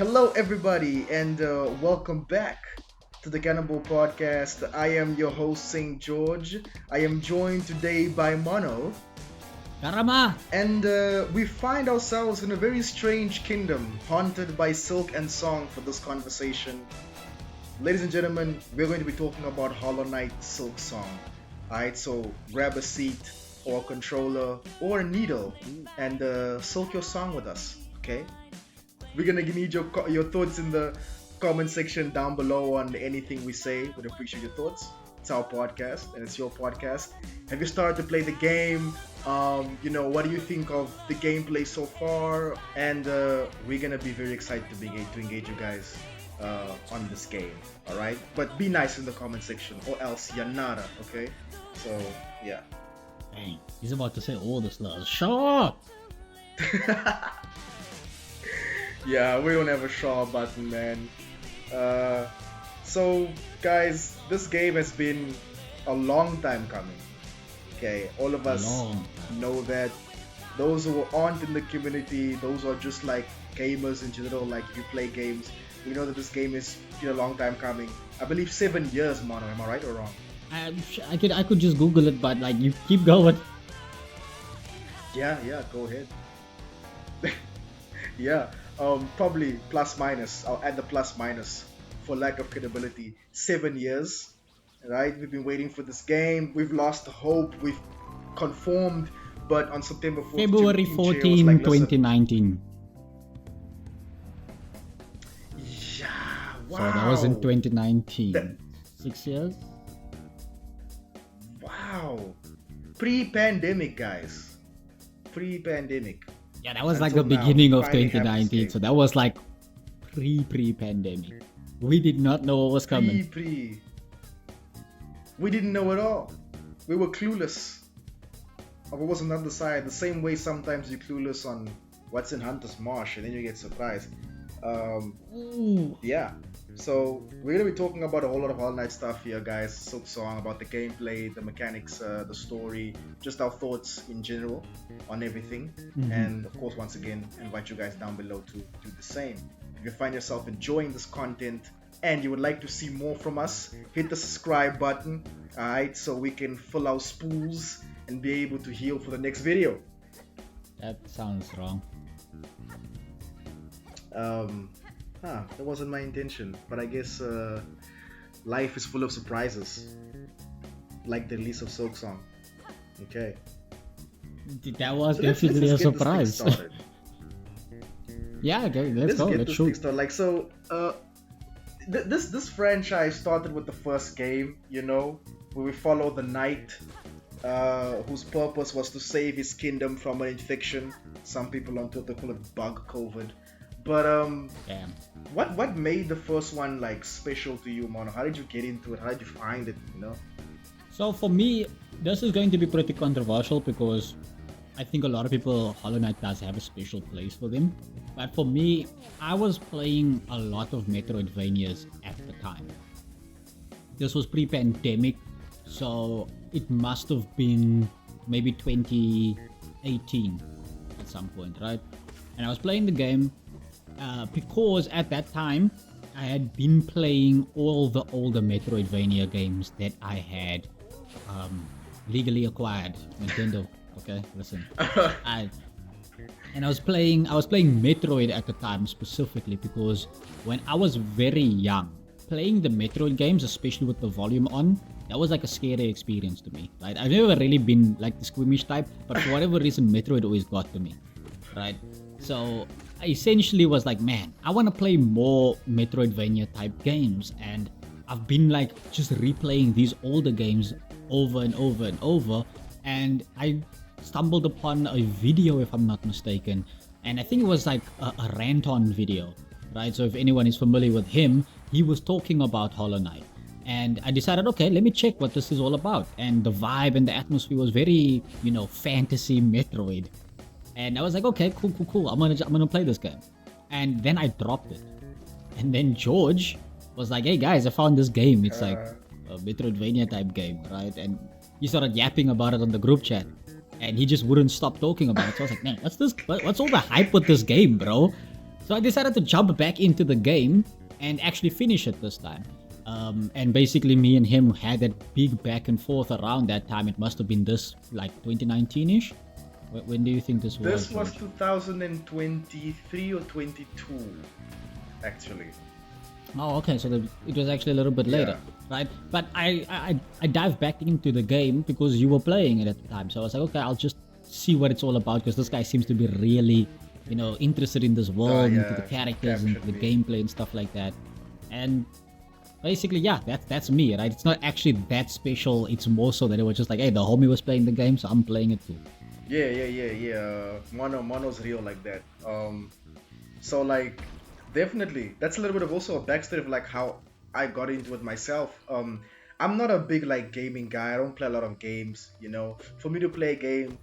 Hello, everybody, and welcome back to the CANONBULL Podcast. I am your host, SaintJorge. I am joined today by Mono, Karama! and we find ourselves in a very strange kingdom, haunted by silk and song for this conversation. Ladies and gentlemen, we're going to be talking about Hollow Knight Silksong. Alright, so grab a seat, or a controller, or a needle, and silk your song with us, okay? We're gonna need your thoughts in the comment section down below on anything we say. We'd appreciate your thoughts. It's our podcast and it's your podcast. Have you started to play the game? What do you think of the gameplay so far? And we're gonna be very excited to engage you guys on this game. All right, but be nice in the comment section, or else you're nada. Okay, so yeah. Dang, he's about to say all this love. Shut up! Yeah, we don't have a shaw button, man. So, guys, this game has been a long time coming. Okay, all of us know that. Those who aren't in the community, those who are just like gamers in general, like if you play games, we know that this game is been a long time coming. I believe 7 years, Mono. Am I right or wrong? I could just Google it, but like you keep going. Yeah, go ahead. Yeah. Probably plus minus. I'll add the plus minus for lack of credibility. 7 years, right? We've been waiting for this game. We've lost hope. We've conformed, but on September 4th, February 14, 2019. Yeah, wow. So that was in 2019. 6 years? Wow. Pre-pandemic, guys. Pre-pandemic. Yeah, that was like Until the beginning now, of finally have this 2019. game. So that was like pre-pandemic. We did not know what was coming. We didn't know at all. We were clueless of what was on the other side. The same way sometimes you're clueless on what's in Hunter's Marsh and then you get surprised. Ooh. Yeah. So we're gonna be talking about a whole lot of Hollow Knight stuff here, guys. Silksong, about the gameplay, the mechanics, the story, just our thoughts in general on everything. Mhm. And of course, once again, invite you guys down below to do the same. If you find yourself enjoying this content and you would like to see more from us, hit the subscribe button, alright, so we can fill our spools and be able to heal for the next video. That sounds wrong. That wasn't my intention, but I guess life is full of surprises, like the release of Silksong. Okay. That was So let's definitely a just get this thing surprise. started. Yeah, okay, let's go. Get Let's this shoot. thing started. Like so, this franchise started with the first game, where we follow the knight, whose purpose was to save his kingdom from an infection. Some people on Twitter call it bug COVID. But Damn. what made the first one like special to you, Mono? How did you get into it? How did you find it? So for me, this is going to be pretty controversial because I think a lot of people, Hollow Knight does have a special place for them. But for me, I was playing a lot of Metroidvanias at the time. This was pre-pandemic, so it must have been maybe 2018 at some point, right? And I was playing the game because at that time I had been playing all the older Metroidvania games that I had legally acquired. Nintendo, okay, listen. And I was playing Metroid at the time specifically because when I was very young, playing the Metroid games, especially with the volume on, that was like a scary experience to me, right? I've never really been like the squeamish type, but for whatever reason, Metroid always got to me, right? So I essentially was like, man, I want to play more Metroidvania type games, and I've been like just replaying these older games over and over and over, and I stumbled upon a video, if I'm not mistaken, and I think it was like a rant-on video, right? So if anyone is familiar with him, he was talking about Hollow Knight, and I decided, okay, let me check what this is all about. And the vibe and the atmosphere was very, fantasy Metroid. And I was like, okay, cool. I'm gonna play this game. And then I dropped it. And then George was like, hey guys, I found this game. It's like a Metroidvania type game, right? And he started yapping about it on the group chat. And he just wouldn't stop talking about it. So I was like, man, what's all the hype with this game, bro? So I decided to jump back into the game and actually finish it this time. And basically me and him had that big back and forth around that time. It must have been this, like 2019-ish. When do you think this was? This was 2023 or 22, actually. Oh, okay. So it was actually a little bit later, right? But I dived back into the game because you were playing it at the time. So I was like, okay, I'll just see what it's all about because this guy seems to be really, interested in this world, into the characters, into the gameplay and stuff like that. And basically, yeah, that's me, right? It's not actually that special. It's more so that it was just like, hey, the homie was playing the game, so I'm playing it too. Yeah. Mono's real like that. So like, definitely, that's a little bit of also a backstory of like how I got into it myself. I'm not a big like gaming guy. I don't play a lot of games. For me to play a game,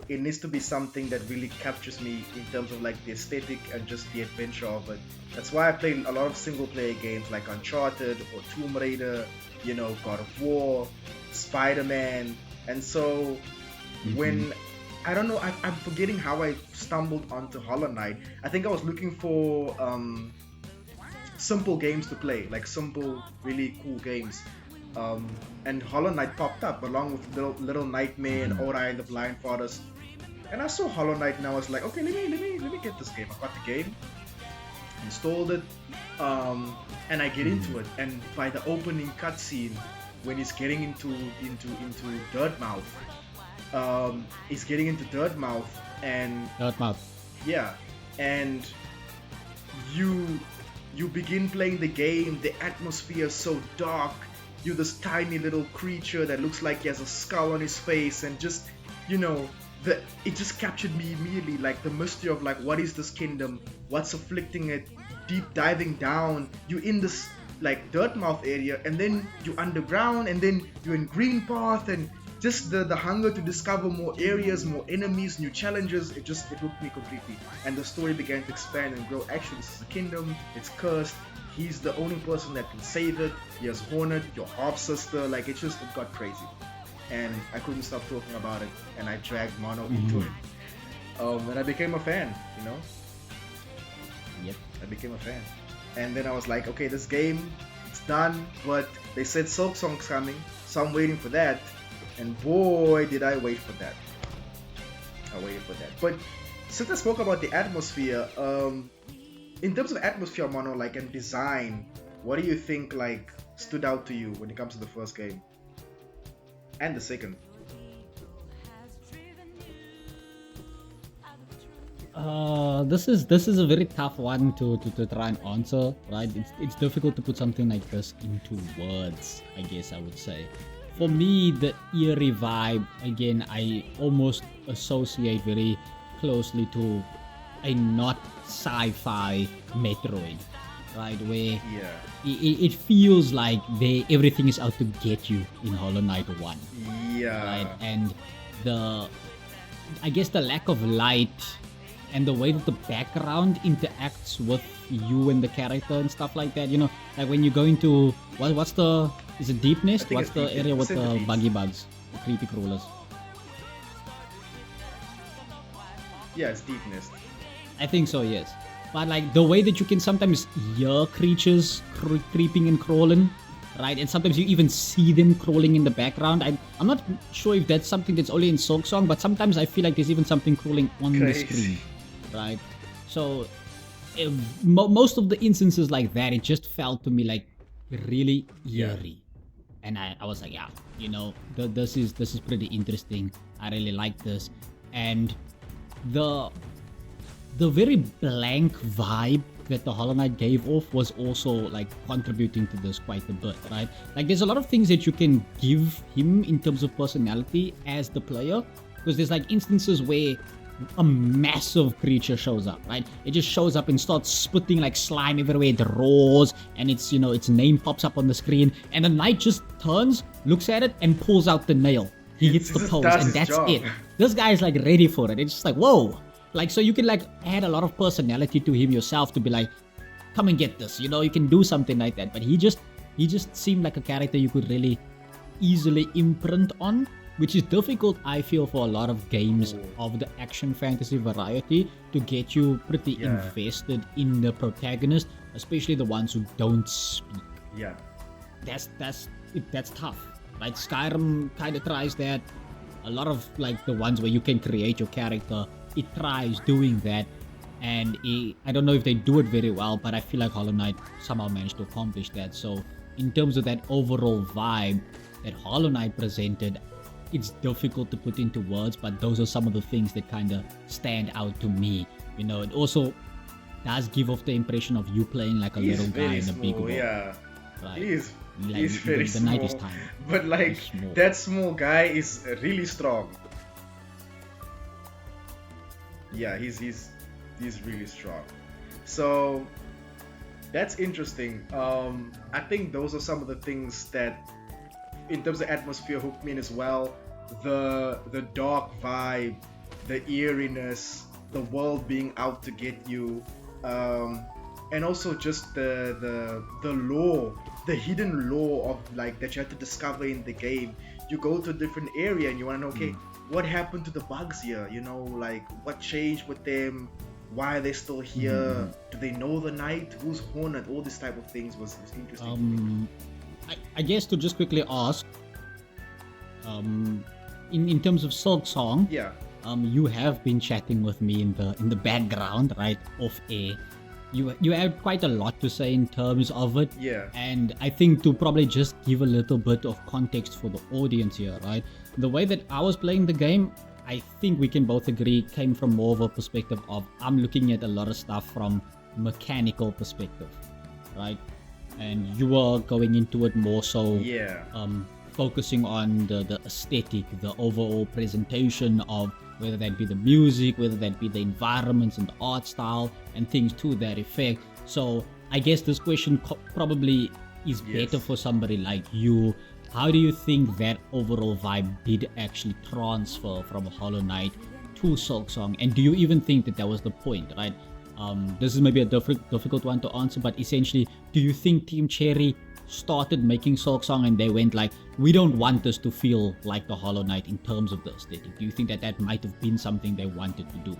it needs to be something that really captures me in terms of like the aesthetic and just the adventure of it. That's why I play a lot of single player games like Uncharted or Tomb Raider, God of War, Spider-Man. And so when I don't know, I'm forgetting how I stumbled onto Hollow Knight. I think I was looking for simple games to play, like simple, really cool games. And Hollow Knight popped up along with Little Nightmare and Ori and the Blind Forest. And I saw Hollow Knight and I was like, okay, let me get this game. I got the game, installed it, and I get into it. And by the opening cutscene, when he's getting into Dirtmouth, he's getting into Dirtmouth and yeah, and you begin playing the game. The atmosphere is so dark. You're this tiny little creature that looks like he has a skull on his face, and just it just captured me immediately, like the mystery of like, what is this kingdom, what's afflicting it, deep diving down. You're in this like Dirtmouth area, and then you're underground, and then you're in Green Path, and just the hunger to discover more areas, more enemies, new challenges. It hooked me completely, and the story began to expand and grow. Actually, this is a kingdom, it's cursed. He's the only person that can save it. He has Hornet, your half sister. Like it got crazy, and I couldn't stop talking about it. And I dragged Mono into it, and I became a fan. Yep. I became a fan, and then I was like, okay, this game, it's done. But they said Silksong's coming, so I'm waiting for that. And boy, did I wait for that. I waited for that. But since I spoke about the atmosphere, in terms of atmosphere, Mono, like, and design, what do you think like stood out to you when it comes to the first game and the second? This is a very tough one to try and answer, right? It's difficult to put something like this into words, I guess I would say. For me, the eerie vibe, again, I almost associate very closely to a not sci-fi Metroid, right? Where it feels like everything is out to get you in Hollow Knight 1. Yeah. Right? And I guess the lack of light and the way that the background interacts with you and the character and stuff like that, like when you go into is it Deep Nest? What's the area with the buggy bugs, the creepy crawlers? Yeah, it's Deep Nest. I think so, yes. But like the way that you can sometimes hear creatures creeping and crawling, right? And sometimes you even see them crawling in the background. I'm not sure if that's something that's only in Silksong, but sometimes I feel like there's even something crawling on the screen, right? So most of the instances like that, it just felt to me like really eerie. And I was like, yeah, this is pretty interesting. I really like this. And the very blank vibe that the Hollow Knight gave off was also like contributing to this quite a bit, right? Like there's a lot of things that you can give him in terms of personality as the player, because there's like instances where a massive creature shows up, right? It just shows up and starts spitting like slime everywhere. It roars, and its name pops up on the screen, and the knight just turns, looks at it, and pulls out the nail. He hits the pose, and that's it. This guy is like ready for it. It's just like, whoa. Like, so you can like add a lot of personality to him yourself to be like, come and get this. You can do something like that. But he just seemed like a character you could really easily imprint on. which is difficult, I feel, for a lot of games Ooh. of the action fantasy variety to get you pretty Yeah. invested in the protagonist, especially the ones who don't speak. Yeah. That's tough. Right? Skyrim kind of tries that. A lot of like the ones where you can create your character, it tries doing that, and I don't know if they do it very well, but I feel like Hollow Knight somehow managed to accomplish that. So in terms of that overall vibe that Hollow Knight presented, it's difficult to put into words, but those are some of the things that kind of stand out to me. You know, it also does give off the impression of you playing like a He's little guy very in a big small, world. yeah. Right? He's Like, very the small. night is tiny. But like He's small. that small guy is really strong. Yeah, he's really strong. So that's interesting. I think those are some of the things that, in terms of atmosphere, hooked me in as well. The dark vibe, the eeriness, the world being out to get you, and also just the lore, the hidden lore of like that you have to discover in the game. You go to a different area and you want to know, okay, what happened to the bugs here? You know, like what changed with them? Why are they still here? Do they know the night? Who's Hornet? All these type of things was interesting. I guess to just quickly ask, in terms of Silksong, Yeah. you have been chatting with me in the background, right, off air. You had quite a lot to say in terms of it. Yeah. And I think to probably just give a little bit of context for the audience here, right? The way that I was playing the game, I think we can both agree came from more of a perspective of I'm looking at a lot of stuff from mechanical perspective, right? And you were going into it more so Yeah. focusing on the aesthetic, the overall presentation of whether that be the music, whether that be the environments and the art style and things to that effect. So I guess this question probably is better for somebody like you. How do you think that overall vibe did actually transfer from Hollow Knight to Silksong? And do you even think that was the point, right? This is maybe a difficult one to answer, but essentially, do you think Team Cherry started making Silksong and they went like, we don't want this to feel like the Hollow Knight in terms of the aesthetic? Do you think that might have been something they wanted to do?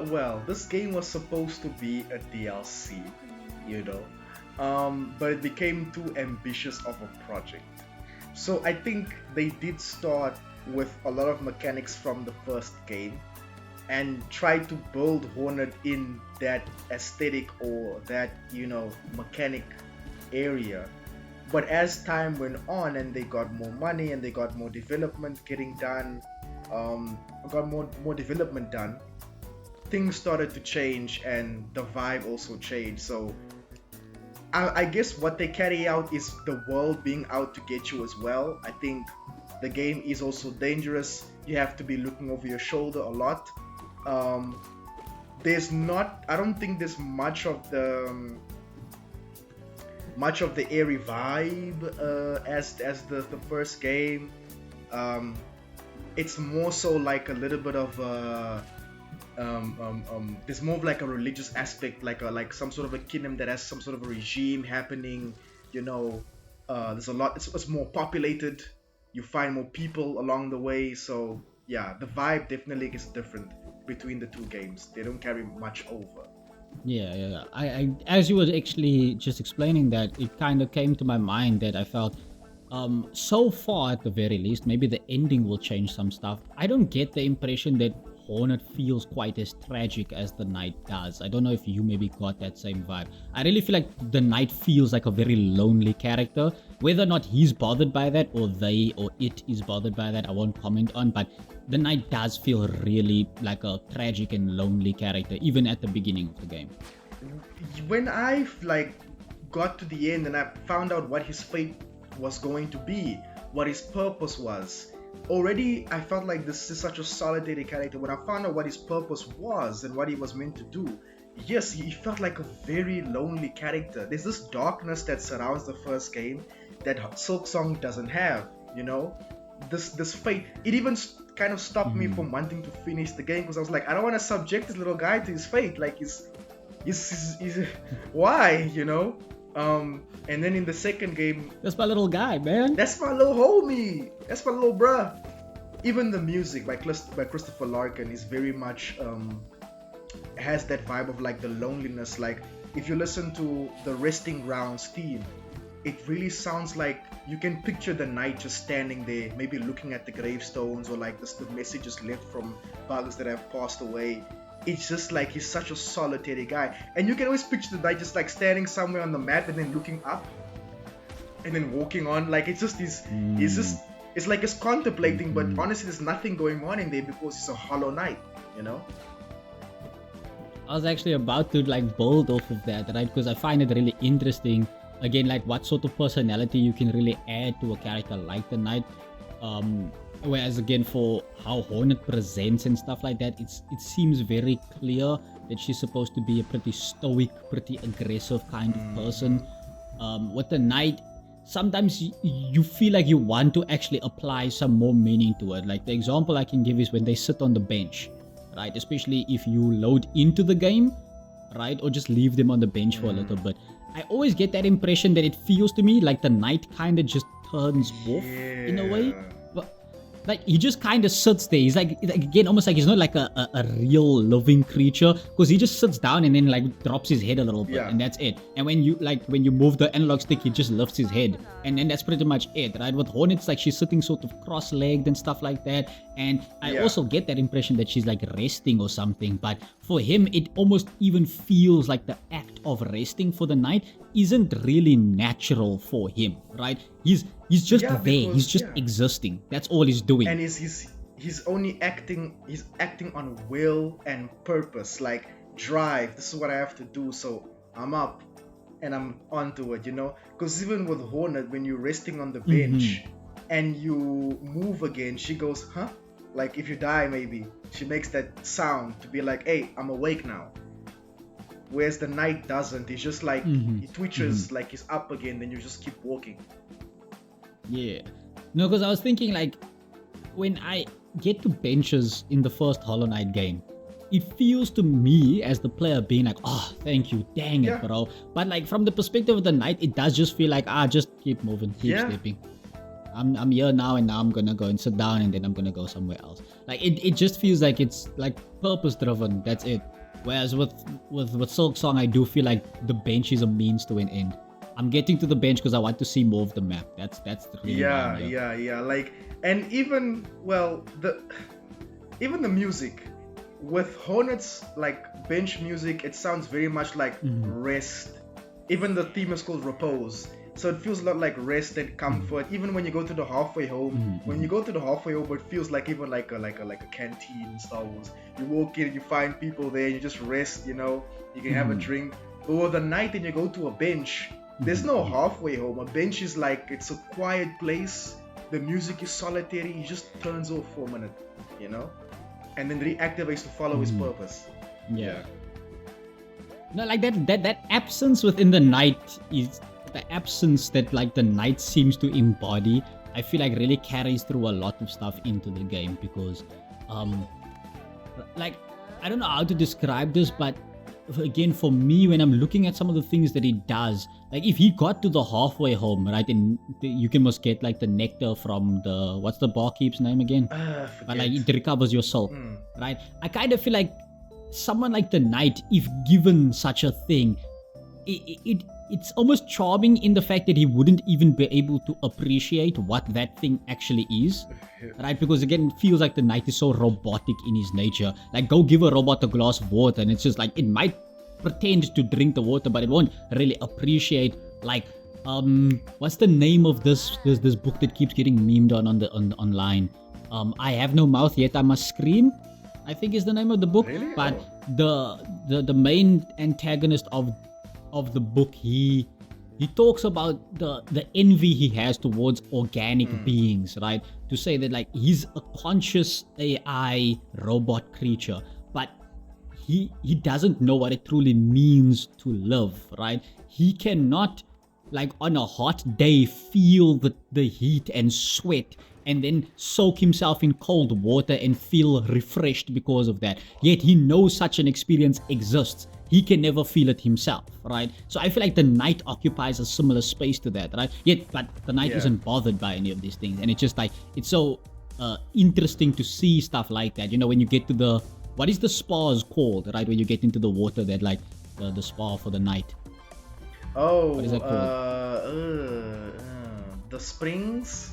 Well, this game was supposed to be a DLC, you know, but it became too ambitious of a project. So I think they did start with a lot of mechanics from the first game and try to build Hornet in that aesthetic or that, you know, mechanic area. But as time went on and they got more money and they got more development getting done, got more development done, things started to change and the vibe also changed. So I guess what they carry out is the world being out to get you as well. I think the game is also dangerous. You have to be looking over your shoulder a lot. I don't think there's much of the airy vibe as the first game. It's more so like a little bit of there's more of like a religious aspect, like some sort of a kingdom that has some sort of a regime happening. You know, there's a lot. It's more populated. You find more people along the way. So yeah, the vibe definitely is different between the two games. They don't carry much over. Yeah. I as you were actually just explaining that, it kind of came to my mind that I felt, so far at the very least, maybe the ending will change some stuff. I don't get the impression that Hornet feels quite as tragic as the Knight does. I don't know if you maybe got that same vibe. I really feel like the Knight feels like a very lonely character. Whether or not he's bothered by that, or they or it is bothered by that, I won't comment on, but the Knight does feel really like a tragic and lonely character, even at the beginning of the game. When I got to the end and I found out what his fate was going to be, what his purpose was, already I felt like this is such a solitary character. When I found out what his purpose was and what he was meant to do, yes, he felt like a very lonely character. There's this darkness that surrounds the first game that Silksong doesn't have, you know? This fate, it even kind of stopped me from wanting to finish the game, because I was like, I don't want to subject this little guy to his fate. Like, he's why, you know? And then in the second game, That's my little guy, man. that's my little homie. That's my little bruh. Even the music by Christopher Larkin is very much has that vibe of like the loneliness. Like if you listen to the Resting Grounds theme, it really sounds like you can picture the knight just standing there, maybe looking at the gravestones or like the messages left from bugs that have passed away. It's just like he's such a solitary guy, and you can always picture the knight just like standing somewhere on the map and then looking up and then walking on. Like it's just it's like he's contemplating, but honestly there's nothing going on in there because it's a hollow knight, you know. I was actually about to like build off of that, right? Because I find it really interesting. Again, like what sort of personality you can really add to a character like the knight. Whereas again, for how Hornet presents and stuff like that, it seems very clear that she's supposed to be a pretty stoic, pretty aggressive kind of person. With the knight, sometimes you feel like you want to actually apply some more meaning to it. Like the example I can give is when they sit on the bench, right? Especially if you load into the game, right? Or just leave them on the bench for a little bit. I always get that impression that it feels to me like the knight kind of just turns off in a way. But like he just kind of sits there. He's like again, almost like he's not like a real living creature, because he just sits down and then like drops his head a little bit, and that's it. And when you move the analog stick, he just lifts his head, and then that's pretty much it, right? With Hornet's like she's sitting sort of cross-legged and stuff like that, and I also get that impression that she's like resting or something. But for him, it almost even feels like the act of resting for the knight isn't really natural for him, right? He's just there. Because, he's just existing. That's all he's doing. And he's only acting. He's acting on will and purpose, like drive. This is what I have to do, so I'm up and I'm onto it, you know. Because even with Hornet, when you're resting on the bench and you move again, she goes, huh? Like if you die, maybe she makes that sound to be like, hey, I'm awake now. Whereas the knight doesn't. He's just like he twitches like he's up again, then you just keep walking. Yeah. No, because I was thinking like when I get to benches in the first Hollow Knight game, it feels to me as the player being like, oh, thank you, dang it, bro. But like from the perspective of the knight, it does just feel like, just keep moving, keep stepping. I'm here now, and now I'm gonna go and sit down, and then I'm gonna go somewhere else. Like it just feels like it's like purpose driven. That's it. Whereas with Silksong, I do feel like the bench is a means to an end. I'm getting to the bench because I want to see more of the map. That's really yeah. Like, and even the music with Hornet's like bench music, it sounds very much like rest. Even the theme is called Repose. So it feels a lot like rest and comfort. Even when you go to the halfway home, it feels like even like a canteen in Star Wars. You walk in, you find people there, you just rest. You know, you can have a drink. But with the night, and you go to a bench, there's no halfway home. A bench is like it's a quiet place. The music is solitary. He just turns off for a minute, you know, and then reactivates to follow his purpose. Yeah. No, like that absence within the night is the absence that like the knight seems to embody. I feel like really carries through a lot of stuff into the game, because like I don't know how to describe this, but again, for me, when I'm looking at some of the things that he does, like if he got to the halfway home, right, and you can must get like the nectar from the, what's the barkeep's name again? But like it recovers your soul, right? I kind of feel like someone like the knight, if given such a thing, it's almost charming in the fact that he wouldn't even be able to appreciate what that thing actually is, right? Because again, it feels like the knight is so robotic in his nature. Like, go give a robot a glass of water, and it's just like it might pretend to drink the water, but it won't really appreciate. Like, what's the name of this book that keeps getting memed on online? I Have No Mouth Yet I Must Scream, I think is the name of the book. Really? But the main antagonist of the book, he talks about the envy he has towards organic beings, right? To say that like he's a conscious AI robot creature, but he doesn't know what it truly means to live, right? He cannot, like on a hot day, feel the heat and sweat and then soak himself in cold water and feel refreshed because of that. Yet he knows such an experience exists. he can never feel it himself, right? So I feel like the knight occupies a similar space to that, right? But the knight isn't bothered by any of these things, and it's just like it's so interesting to see stuff like that. When you get to the what is the spas called, right? When you get into the water, that like the spa for the knight. Oh, what is that called? The springs.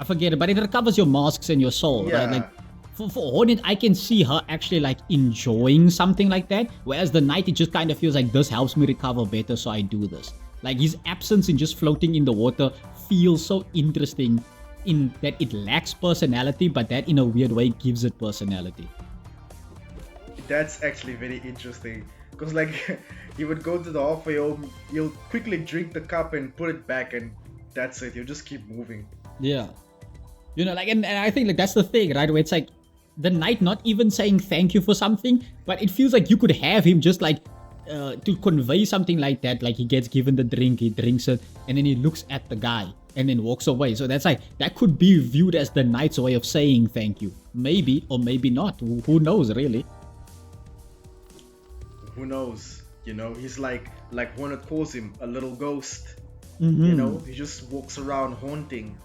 I forget it, but it recovers your masks and your soul, right? Like for Hornet, I can see her actually like enjoying something like that, whereas the knight, it just kind of feels like this helps me recover better, so I do this. Like his absence in just floating in the water feels so interesting in that it lacks personality, but that in a weird way gives it personality. That's actually very interesting, because like he would go to the halfway home, he'll quickly drink the cup and put it back, and that's it. He'll just keep moving. Yeah. Like, and I think like that's the thing, right? Where it's like the knight not even saying thank you for something, but it feels like you could have him just like to convey something like that. Like he gets given the drink, he drinks it, and then he looks at the guy and then walks away. So that's like, that could be viewed as the knight's way of saying thank you. Maybe, or maybe not. Who knows, really? Who knows? He's like Hornet calls him, a little ghost. Mm-hmm. He just walks around haunting.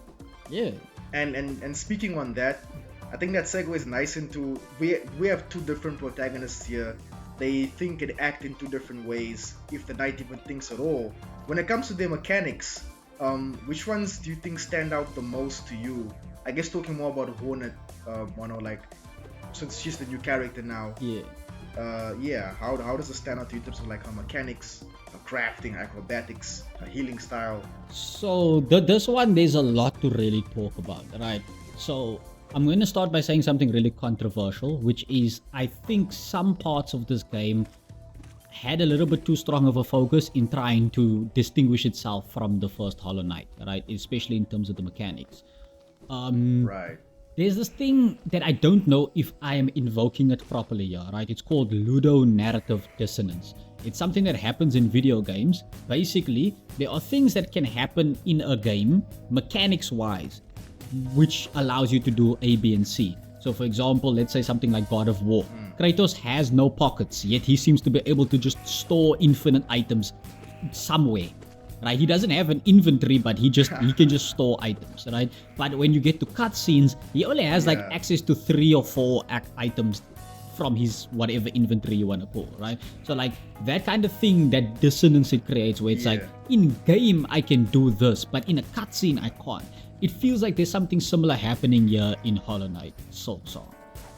Yeah. And speaking on that, I think that segues nice into we have two different protagonists here. They think and act in two different ways, if the knight even thinks at all. When it comes to their mechanics, which ones do you think stand out the most to you? I guess talking more about Hornet, Mono, like since she's the new character now. Yeah. How does it stand out to you in terms of like her mechanics, her crafting, acrobatics, her healing style? So this one, there's a lot to really talk about, right? So I'm going to start by saying something really controversial, which is I think some parts of this game had a little bit too strong of a focus in trying to distinguish itself from the first Hollow Knight, right? Especially in terms of the mechanics. Right. There's this thing that I don't know if I am invoking it properly here, right? It's called ludonarrative dissonance. It's something that happens in video games. Basically, there are things that can happen in a game, mechanics-wise, which allows you to do A, B, and C. So for example, let's say something like God of War. Kratos has no pockets, yet he seems to be able to just store infinite items somewhere. Right? He doesn't have an inventory, but he can just store items, right? But when you get to cutscenes, he only has like access to 3 or 4 items from his whatever inventory you want to call, right? So like that kind of thing, that dissonance it creates, where it's like in game I can do this, but in a cutscene I can't. It feels like there's something similar happening here in Hollow Knight Silksong.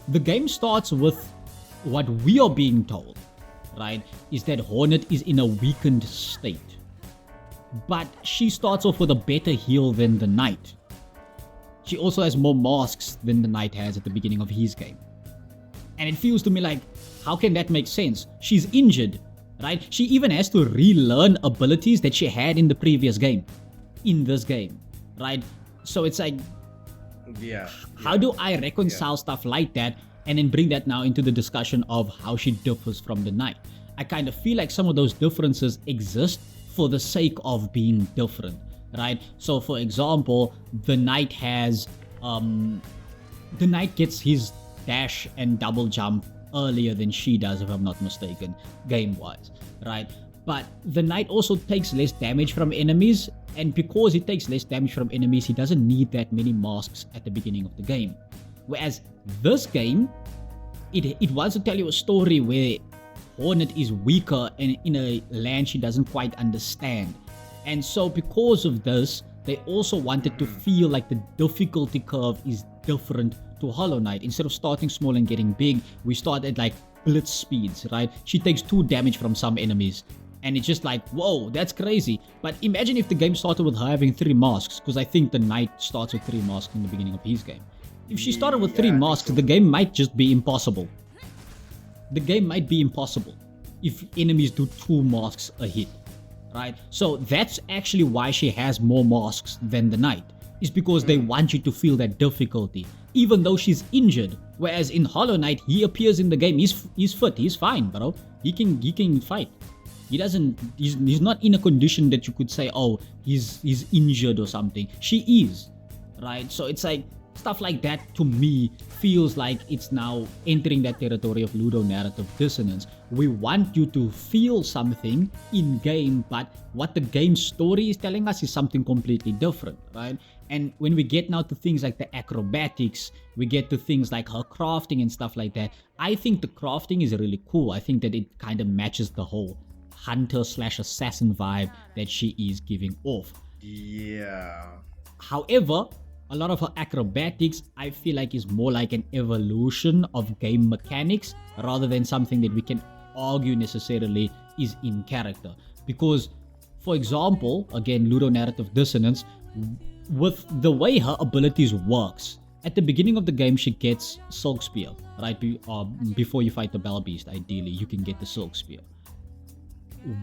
The game starts with what we are being told, right? Is that Hornet is in a weakened state. But she starts off with a better heal than the knight. She also has more masks than the knight has at the beginning of his game. And it feels to me like, how can that make sense? She's injured, right? She even has to relearn abilities that she had in the previous game, in this game, right? So it's like, how do I reconcile stuff like that and then bring that now into the discussion of how she differs from the knight? I kind of feel like some of those differences exist for the sake of being different, right? So for example, the knight gets his dash and double jump earlier than she does, if I'm not mistaken, game-wise, right? But the knight also takes less damage from enemies, and because he takes less damage from enemies, he doesn't need that many masks at the beginning of the game. Whereas this game, it wants to tell you a story where Hornet is weaker and in a land she doesn't quite understand. And so because of this, they also wanted to feel like the difficulty curve is different to Hollow Knight. Instead of starting small and getting big, we start at like blitz speeds, right? She takes 2 damage from some enemies. And it's just like, whoa, that's crazy. But imagine if the game started with her having 3 masks, because I think the knight starts with 3 masks in the beginning of his game. If she started with 3 masks, the game might just be impossible. The game might be impossible if enemies do 2 masks a hit, right? So that's actually why she has more masks than the knight. Is because they want you to feel that difficulty, even though she's injured. Whereas in Hollow Knight, he appears in the game, he's fit, he's fine, bro. He can fight. He's not in a condition that you could say, oh, he's injured or something. She is, right? So it's like, Stuff like that to me feels like it's now entering that territory of ludonarrative dissonance. We want you to feel something in game, but what the game story is telling us is something completely different, right? And when we get now to things like the acrobatics, we get to things like her crafting and stuff like that. I think the crafting is really cool. I think that it kind of matches the whole hunter/assassin vibe that she is giving off. Yeah. However, a lot of her acrobatics, I feel like, is more like an evolution of game mechanics rather than something that we can argue necessarily is in character. Because, for example, again, ludonarrative dissonance, with the way her abilities works, at the beginning of the game, she gets Silk Spear, right? Before you fight the Bell Beast, ideally, you can get the Silk Spear.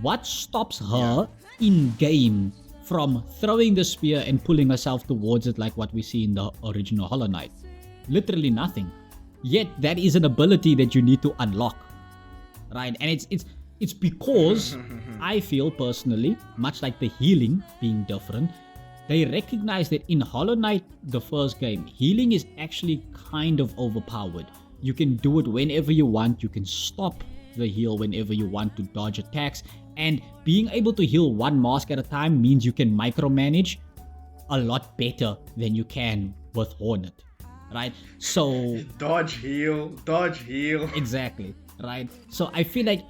What stops her in-game from throwing the spear and pulling herself towards it like what we see in the original Hollow Knight? Literally nothing. Yet that is an ability that you need to unlock, right? And it's because I feel personally, much like the healing being different, they recognize that in Hollow Knight, the first game, healing is actually kind of overpowered. You can do it whenever you want. You can stop the heal whenever you want to dodge attacks, and being able to heal one mask at a time means you can micromanage a lot better than you can with Hornet, right? So dodge heal. Exactly, right? So I feel like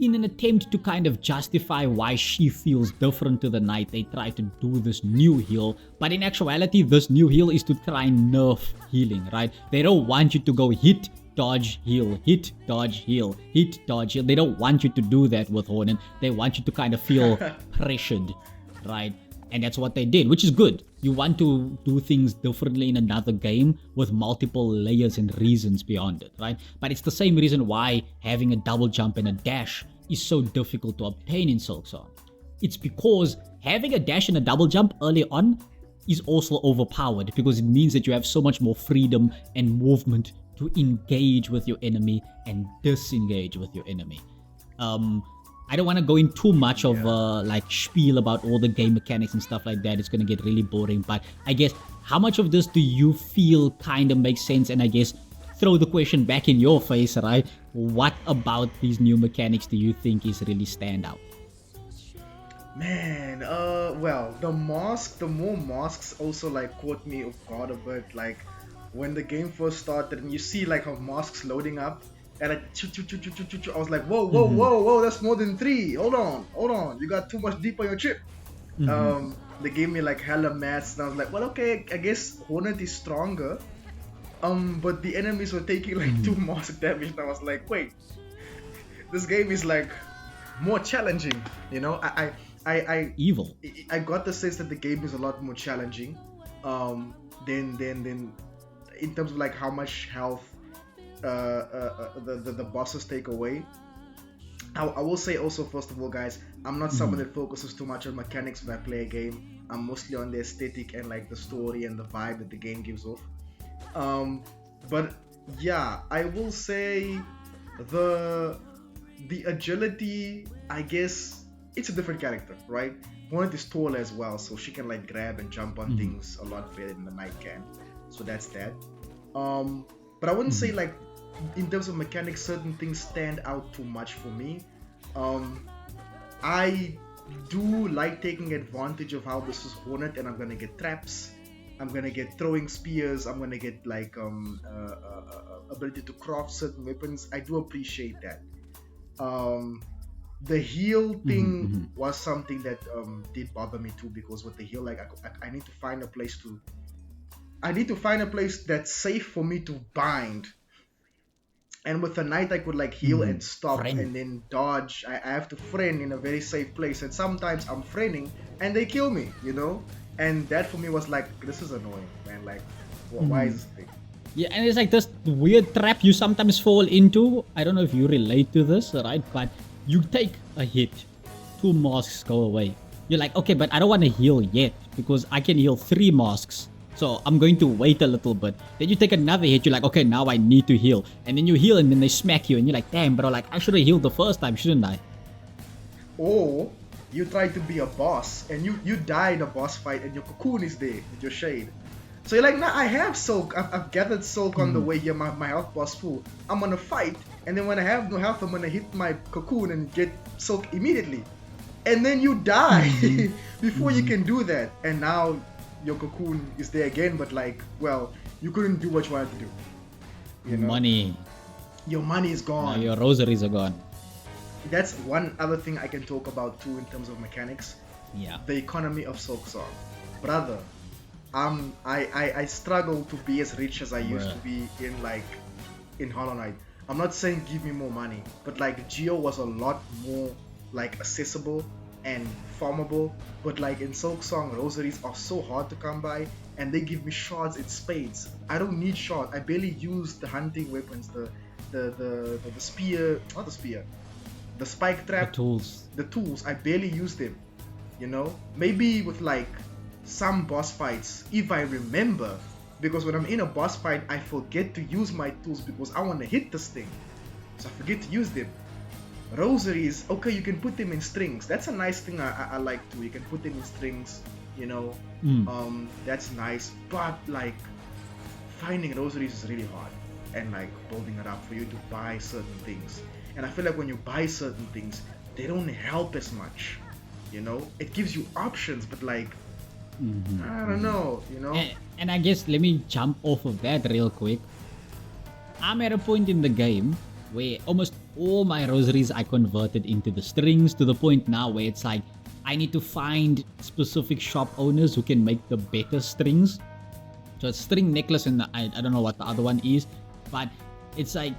in an attempt to kind of justify why she feels different to the Knight, they try to do this new heal, but in actuality this new heal is to try and nerf healing, right? They don't want you to go hit, dodge, heal, hit, dodge, heal, hit, dodge, heal. They don't want you to do that with Hornet. They want you to kind of feel pressured, right? And that's what they did, which is good. You want to do things differently in another game with multiple layers and reasons beyond it, right? But it's the same reason why having a double jump and a dash is so difficult to obtain in Silksong. It's because having a dash and a double jump early on is also overpowered, because it means that you have so much more freedom and movement to engage with your enemy and disengage with your enemy. I don't want to go in too much of like spiel about all the game mechanics and stuff like that. It's going to get really boring. But I guess, how much of this do you feel kind of makes sense? And I guess throw the question back in your face, right? What about these new mechanics do you think is really stand out? Man, well, the more masks also like caught me off guard a bit. Like when the game first started and you see like how masks loading up, and I was like, whoa, that's more than 3. Hold on, you got too much deep on your chip. They gave me like hella mats, and I was like, well, okay, I guess Hornet is stronger. But the enemies were taking like 2 mask damage, and I was like, wait, this game is like more challenging, you know? I evil. I got the sense that the game is a lot more challenging, than in terms of like how much health the bosses take away. I will say also, first of all, guys, I'm not someone that focuses too much on mechanics when I play a game. I'm mostly on the aesthetic and like the story and the vibe that the game gives off. But yeah, I will say the agility, I guess it's a different character, right? Hornet is tall as well, so she can like grab and jump on things a lot better than the Knight can. So that's that. But I wouldn't say like in terms of mechanics, certain things stand out too much for me. I do like taking advantage of how this is Hornet, and I'm gonna get traps. I'm gonna get throwing spears. I'm gonna get like ability to craft certain weapons. I do appreciate that. The heal thing was something that did bother me too, because with the heal, like I need to find a place to. I need to find a place that's safe for me to bind. And with the Knight, I could like heal and stop and then dodge. I have to friend in a very safe place, and sometimes I'm friending and they kill me, you know. And that for me was like, this is annoying, man. Like, why is this thing? Yeah, and it's like this weird trap you sometimes fall into. I don't know if you relate to this, right? But you take a hit, 2 masks go away. You're like, okay, but I don't want to heal yet because I can heal 3 masks. So I'm going to wait a little bit. Then you take another hit. You're like, okay, now I need to heal. And then you heal, and then they smack you, and you're like, damn, bro, like I should have healed the first time, shouldn't I? Or you try to be a boss, and you die in a boss fight, and your cocoon is there with your shade. So you're like, nah, I have Silk. I've gathered Silk on the way here. My health bar's full. I'm gonna fight, and then when I have no health, I'm gonna hit my cocoon and get Silk immediately. And then you die before you can do that. And now your cocoon is there again, but like, well, you couldn't do what you wanted to do. You know? Money. Your money is gone. Your rosaries are gone. That's one other thing I can talk about too in terms of mechanics. Yeah. The economy of Silksong. Brother, I struggle to be as rich as I used to be in Hollow Knight. I'm not saying give me more money, but like Geo was a lot more like accessible and farmable. But like in Silksong, rosaries are so hard to come by, and they give me shards in spades. I don't need shards. I barely use the hunting weapons, the spear, not the spear, the spike trap, the tools. I barely use them. You know, maybe with like some boss fights, if I remember, because when I'm in a boss fight, I forget to use my tools because I want to hit this thing, so I forget to use them. Rosaries, okay, you can put them in strings. That's a nice thing I like too. You can put them in strings, you know. That's nice. But like finding rosaries is really hard, and like building it up for you to buy certain things. And I feel like when you buy certain things, they don't help as much. You know, it gives you options, but like I don't know, you know. And I guess let me jump off of that real quick. I'm at a point in the game where almost all my rosaries I converted into the strings, to the point now where it's like I need to find specific shop owners who can make the better strings. So it's string necklace, and I don't know what the other one is, but it's like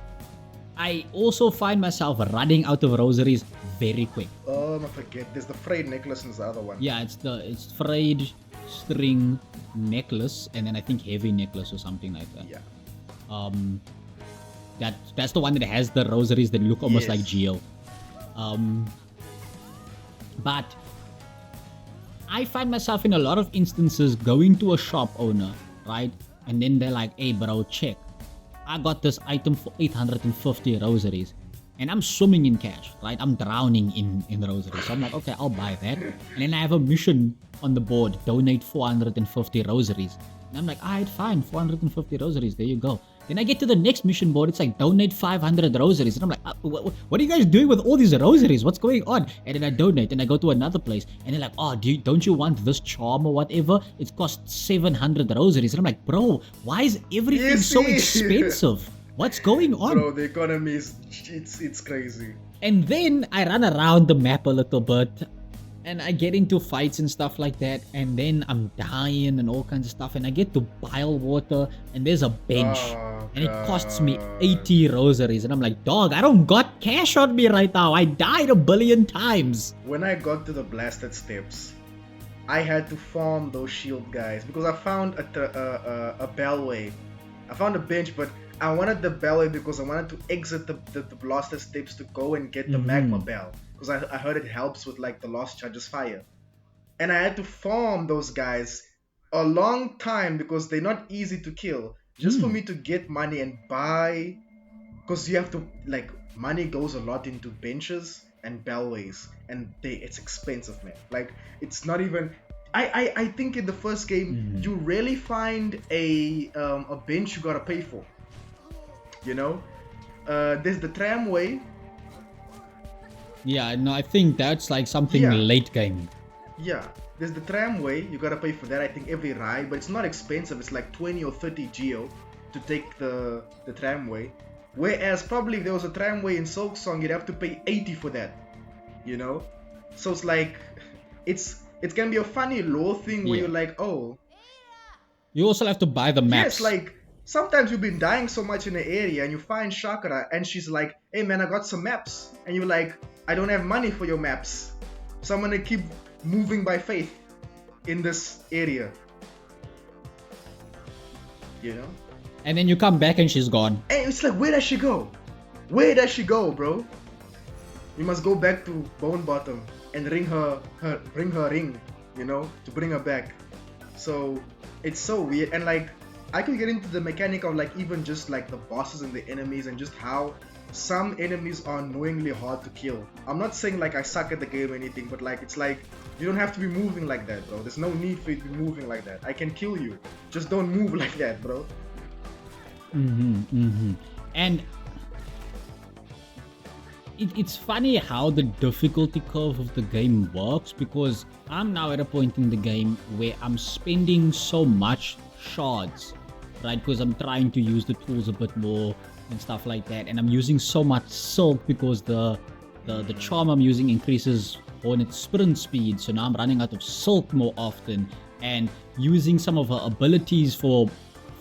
I also find myself running out of rosaries very quick. Oh, I forget. There's the frayed necklace and the other one. Yeah, it's frayed string necklace, and then I think heavy necklace or something like that. Yeah. That's the one that has the rosaries that look almost like Geo. But I find myself in a lot of instances going to a shop owner, right? And then they're like, "Hey, bro, check. I got this item for 850 rosaries." And I'm swimming in cash, right? I'm drowning in rosaries. So I'm like, okay, I'll buy that. And then I have a mission on the board, donate 450 rosaries. And I'm like, alright, fine, 450 rosaries, there you go. Then I get to the next mission board, it's like, donate 500 rosaries. And I'm like, what are you guys doing with all these rosaries? What's going on? And then I donate, and I go to another place. And they're like, oh, don't you want this charm or whatever? It costs 700 rosaries. And I'm like, bro, why is everything so expensive? What's going on? Bro, the economy is, it's crazy. And then I run around the map a little bit, and I get into fights and stuff like that, and then I'm dying and all kinds of stuff, and I get to bile water, and there's a bench, and it costs me 80 rosaries, and I'm like, dog, I don't got cash on me right now. I died a billion times. When I got to the blasted steps, I had to farm those shield guys because I found a bellway. I found a bench, but I wanted the bellway because I wanted to exit the blasted steps to go and get the magma bell, because I heard it helps with like the lost charges fire. And I had to farm those guys a long time because they're not easy to kill, just for me to get money and buy, because you have to, like, money goes a lot into benches and bellways, and it's expensive, man. Like, it's not even, I think in the first game you rarely find a bench you gotta pay for. You know, there's the tramway. Yeah, no, I think that's like something late game. Yeah, there's the tramway. You gotta pay for that, I think, every ride, but it's not expensive. It's like 20 or 30 geo to take the tramway. Whereas probably if there was a tramway in Silksong, you'd have to pay 80 for that. You know, so it's like it's gonna be a funny lore thing where you're like, oh. You also have to buy the maps. Yes, like. Sometimes you've been dying so much in the area and you find Shakara and she's like, hey man, I got some maps. And you're like, I don't have money for your maps, so I'm gonna keep moving by faith in this area. You know? And then you come back and she's gone. And it's like, where does she go? Where does she go, bro? You must go back to Bone Bottom and ring her ring, you know, to bring her back. So it's so weird. And like, I could get into the mechanic of like even just like the bosses and the enemies and just how some enemies are annoyingly hard to kill. I'm not saying like I suck at the game or anything, but like it's like you don't have to be moving like that, bro. There's no need for you to be moving like that. I can kill you. Just don't move like that, bro. And it's funny how the difficulty curve of the game works, because I'm now at a point in the game where I'm spending so much shards, right? Because I'm trying to use the tools a bit more and stuff like that, and I'm using so much silk because the charm I'm using increases on its sprint speed, so now I'm running out of silk more often, and using some of her abilities for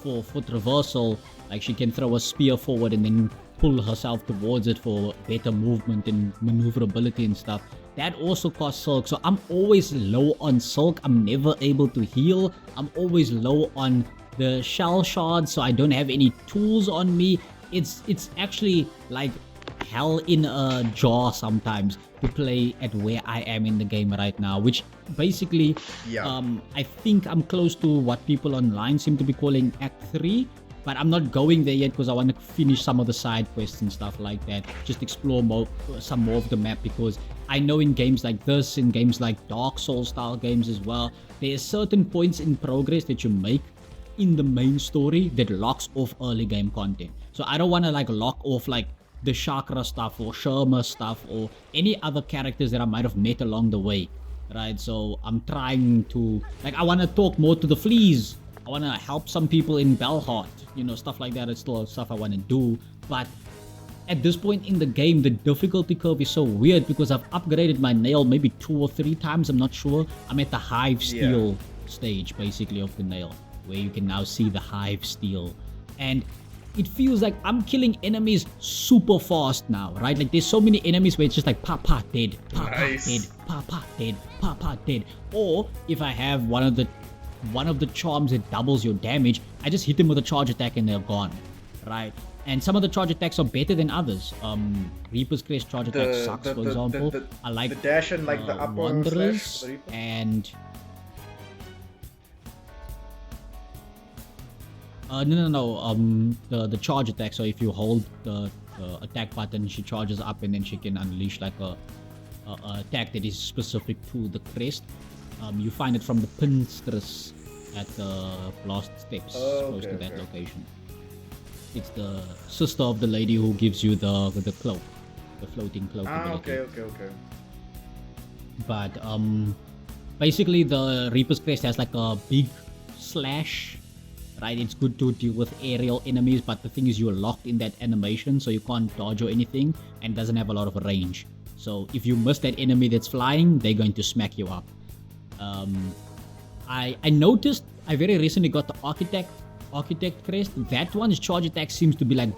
traversal, like she can throw a spear forward and then pull herself towards it for better movement and maneuverability and stuff. That also costs silk, so I'm always low on silk. I'm never able to heal. I'm always low on the shell shards, so I don't have any tools on me. It's actually like hell in a jar sometimes to play at where I am in the game right now, which basically I think I'm close to what people online seem to be calling Act 3, but I'm not going there yet because I want to finish some of the side quests and stuff like that, just explore some more of the map, because I know in games like this, in games like Dark Souls style games as well, there's certain points in progress that you make in the main story that locks off early game content. So I don't want to like lock off like the chakra stuff or Sherma stuff or any other characters that I might have met along the way, right? So I'm trying to, like, I want to talk more to the fleas. I want to help some people in Belheart, stuff like that. It's still stuff I want to do. But at this point in the game, the difficulty curve is so weird because I've upgraded my nail maybe 2 or 3 times. I'm not sure. I'm at the hive steel stage, basically, of the nail, where you can now see the hive steel. And it feels like I'm killing enemies super fast now, right? Like there's so many enemies where it's just like pa dead, pa dead, pa dead, pa dead. Or if I have one of the charms that doubles your damage, I just hit them with a charge attack and they're gone, right? And some of the charge attacks are better than others. Reaper's Crest charge attack sucks, for example. I like the dash and like the upper Wanderers slash, and no. The charge attack. So if you hold the attack button, she charges up and then she can unleash like a attack that is specific to the crest. You find it from the Pinstress at the blast steps, close to that location. It's the sister of the lady who gives you the cloak, the floating cloak ability. Okay. But basically the Reaper's Crest has like a big slash. Right, it's good to deal with aerial enemies, but the thing is you're locked in that animation, so you can't dodge or anything, and doesn't have a lot of range. So if you miss that enemy that's flying, they're going to smack you up. I noticed I very recently got the Architect Crest. That one's charge attack seems to be like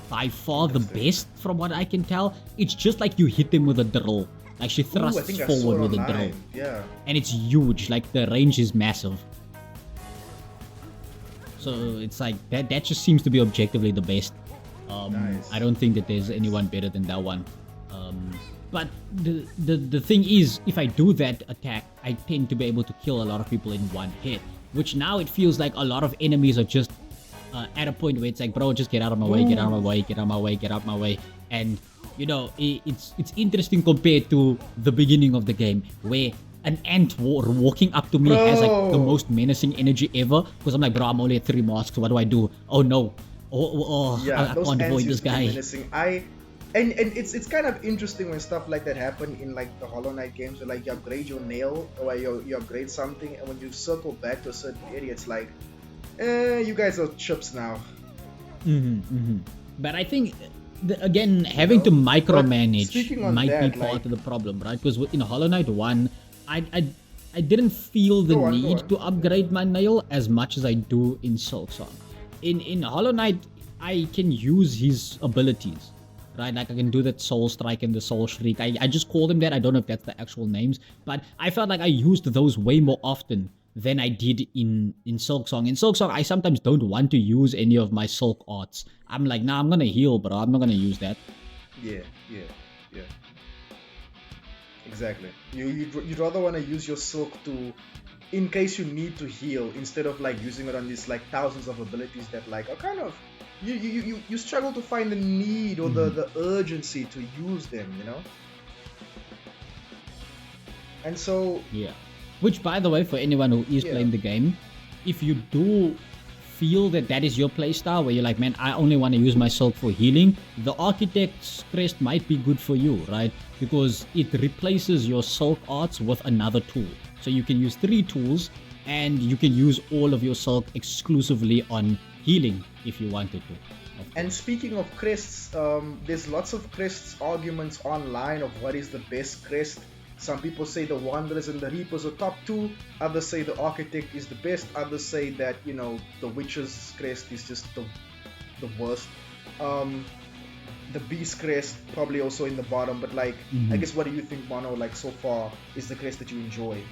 by far the best from what I can tell. It's just like you hit them with a drill. Like she thrusts forward with a drill. Yeah. And it's huge, like the range is massive. So it's like that just seems to be objectively the best. Nice. I don't think that there's anyone better than that one. But the thing is, if I do that attack, I tend to be able to kill a lot of people in one hit. Which now it feels like a lot of enemies are just at a point where it's like, bro, just get out of my way, get out of my way, get out of my way, get out of my way. And it's interesting compared to the beginning of the game where an ant walking up to me has like the most menacing energy ever, because I'm like, bro, I'm only at 3 masks, what do I do? Oh no, I can't avoid this guy. Menacing. And it's kind of interesting when stuff like that happen in like the Hollow Knight games, where like you upgrade your nail or you upgrade something, and when you circle back to a certain area, it's like, you guys are chips now. But I think again, having to micromanage might be part of the problem, right? Because in Hollow Knight 1, I didn't feel the need to upgrade my nail as much as I do in Silksong. In Hollow Knight, I can use his abilities, right? Like I can do that Soul Strike and the Soul Shriek. I just call them that. I don't know if that's the actual names, but I felt like I used those way more often than I did in Silksong. In Silksong, I sometimes don't want to use any of my Silk arts. I'm like, nah, I'm gonna heal, bro. I'm not gonna use that. Yeah. Exactly. You'd rather want to use your silk to, in case you need to heal, instead of like using it on these like thousands of abilities that like are kind of you struggle to find the need or the urgency to use them, you know. And so Yeah. Which, by the way, for anyone who is playing the game, if you do feel that that is your playstyle, where you're like, man, I only want to use my silk for healing, the Architect's Crest might be good for you, right? Because it replaces your silk arts with another tool. So you can use 3 tools, and you can use all of your silk exclusively on healing if you wanted to. And speaking of crests, there's lots of crests arguments online of what is the best crest. Some people say the Wanderers and the Reapers are top 2. Others say the Architect is the best. Others say that, you know, the Witcher's crest is just the worst. The Beast crest probably also in the bottom. But like, I guess, what do you think, Mono? Like, so far, is the crest that you enjoy?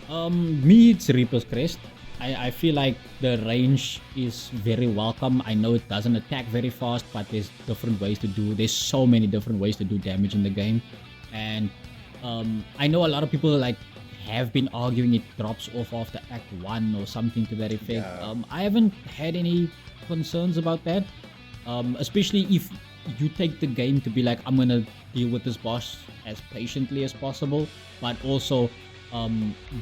Me, it's Reaper's Crest. I feel like the range is very welcome. I know it doesn't attack very fast, but there's different ways to do. There's so many different ways to do damage in the game, and I know a lot of people like have been arguing it drops off after Act 1 or something to that effect. Yeah. I haven't had any concerns about that, especially if you take the game to be like, I'm gonna deal with this boss as patiently as possible, but also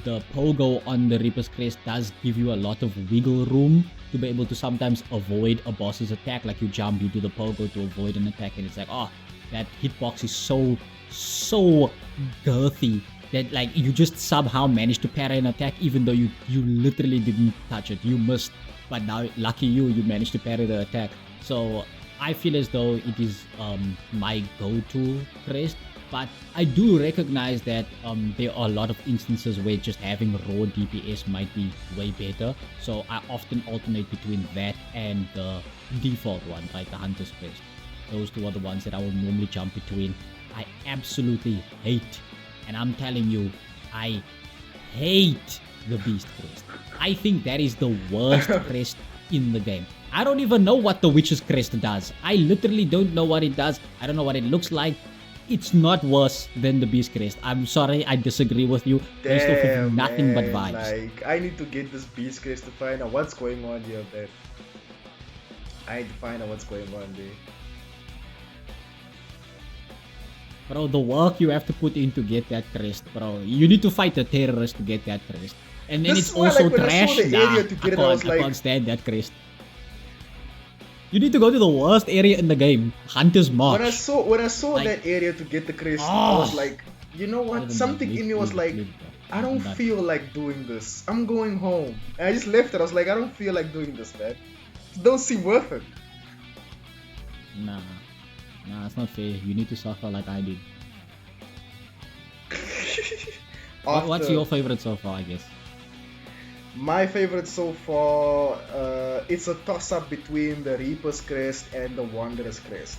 the pogo on the Reaper's Crest does give you a lot of wiggle room to be able to sometimes avoid a boss's attack. Like you jump, you do the pogo to avoid an attack, and it's like, oh, that hitbox is so girthy that like you just somehow managed to parry an attack even though you literally didn't touch it. You missed, but now lucky you managed to parry the attack. So I feel as though it is my go-to crest. But I do recognize that there are a lot of instances where just having raw DPS might be way better. So I often alternate between that and the default one, right, the Hunter's Crest. Those two are the ones that I will normally jump between. I absolutely hate, and I'm telling you, I hate the Beast Crest. I think that is the worst crest in the game. I don't even know what the Witch's Crest does. I literally don't know what it does. I don't know what it looks like. It's not worse than the Beast Crest. I'm sorry, I disagree with you. Based off of nothing but vibes. Like, I need to get this Beast Crest to find out what's going on here, man. I need to find out what's going on there. Bro, the work you have to put in to get that crest, bro. You need to fight a terrorist to get that crest. And then This it's is why, also like, when I saw trash. the area to get it, I was I like- can't stand that crest. You need to go to the worst area in the game, Hunter's March. When I saw Like- that area to get the crest, I was like, you know what? Something in me was like, I don't feel like doing this. I'm going home. And I just left it. I was like, I don't feel like doing this, man. It don't seem worth it. Nah, it's not fair. You need to suffer like I did. What's your favorite so far, I guess? My favorite so far, it's a toss-up between the Reaper's Crest and the Wanderer's Crest.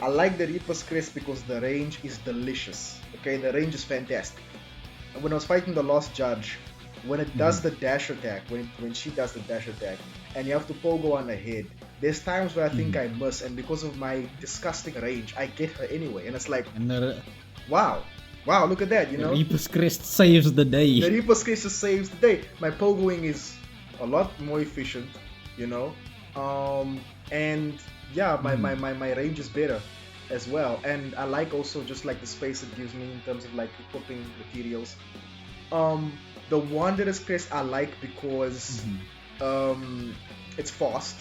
I like the Reaper's Crest because the range is delicious. Okay, the range is fantastic. And when I was fighting the Lost Judge, when it does the dash attack, when she does the dash attack, and you have to pogo on her head, there's times where I think I miss, and because of my disgusting range, I get her anyway. And it's like, And the wow, look at that, you know? Reaper's Crest saves the day. The Reaper's Crest saves the day. My pogoing is a lot more efficient, you know? And yeah, my range is better as well. And I like also just like the space it gives me in terms of like equipping materials. The Wanderer's Crest I like because it's fast.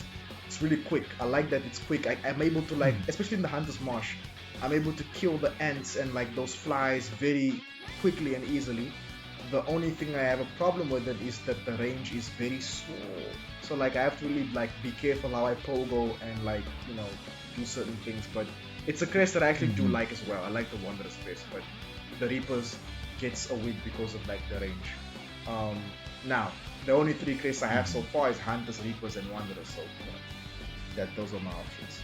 It's really quick. I like that it's quick. I'm able to like, especially in the Hunter's Marsh, I'm able to kill the ants and like those flies very quickly and easily. The only thing I have a problem with it is that the range is very small. So like I have to really like be careful how I pogo and like, you know, do certain things. But it's a crest that I actually do like as well. I like the Wanderer's Crest, but the Reapers gets a win because of like the range. Now the only 3 crests I have so far is Hunters, Reapers, and Wanderers. So you know, those are my options.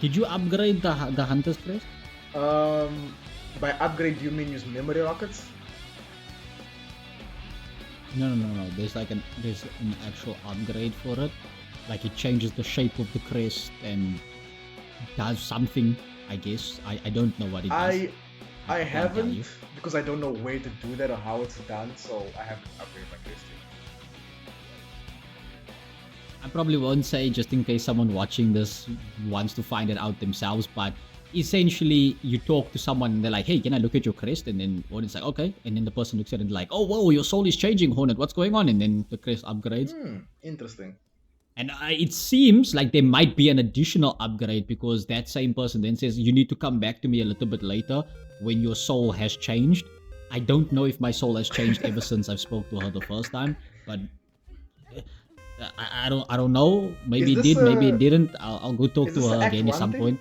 Did you upgrade the Hunter's Crest? By upgrade, do you mean use memory rockets? No. There's an actual upgrade for it. Like it changes the shape of the crest and does something. I guess I don't know what it does. I can't tell haven't you. because I don't know where to do that or how it's done. So I haven't upgraded my crest I probably won't say just in case someone watching this wants to find it out themselves, but essentially you talk to someone and they're like, hey, can I look at your crest? And then Hornet's like, okay. And then the person looks at it and like, oh, whoa, your soul is changing, Hornet. What's going on? And then the crest upgrades. Interesting. And it seems like there might be an additional upgrade because that same person then says, you need to come back to me a little bit later when your soul has changed. I don't know if my soul has changed ever since I spoke to her the first time, but I don't know. Maybe it did, maybe it didn't. I'll go talk to her again at some point.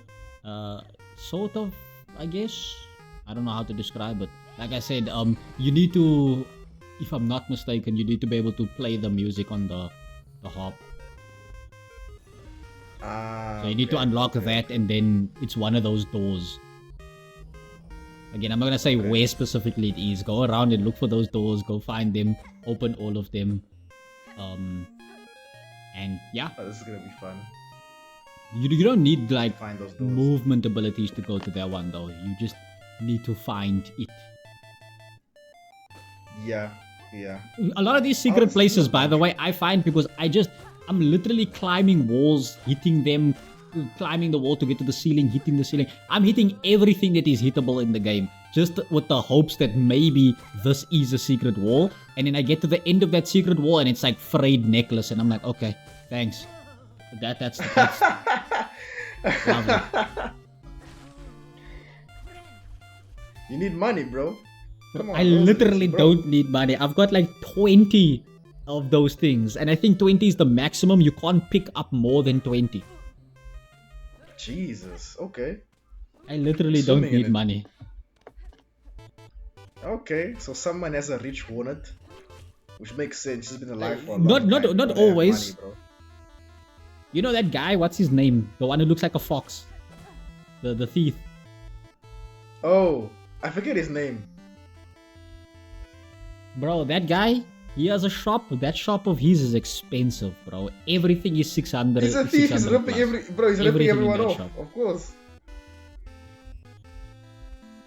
Sort of, I guess. I don't know how to describe it. Like I said, you need to, if I'm not mistaken, you need to be able to play the music on the harp. So you need to unlock that, and then it's one of those doors. Again, I'm not gonna say where specifically it is. Go around and look for those doors. Go find them. Open all of them. And yeah. Oh, this is gonna be fun. You don't need like Find those doors. movement abilities to go to that one though. You just need to find it. Yeah. A lot of these secret places, by the way, I find because I'm literally climbing walls, hitting them, climbing the wall to get to the ceiling, hitting the ceiling. I'm hitting everything that is hittable in the game, just with the hopes that maybe this is a secret wall. And then I get to the end of that secret wall and it's like frayed necklace, and I'm like, okay, thanks. That's lovely. You need money, bro. Come on, I literally don't need money. I've got like 20 of those things, and I think 20 is the maximum. You can't pick up more than 20. Jesus, okay. I literally don't need money. Okay, so someone has a rich hornet, which makes sense. She's been alive for a long time. Not always. Money, bro. You know that guy? What's his name? The one who looks like a fox. The thief. Oh, I forget his name. Bro, that guy, he has a shop. That shop of his is expensive, bro. Everything is 600. He's a thief. He's ripping ripping everyone off. Shop. Of course.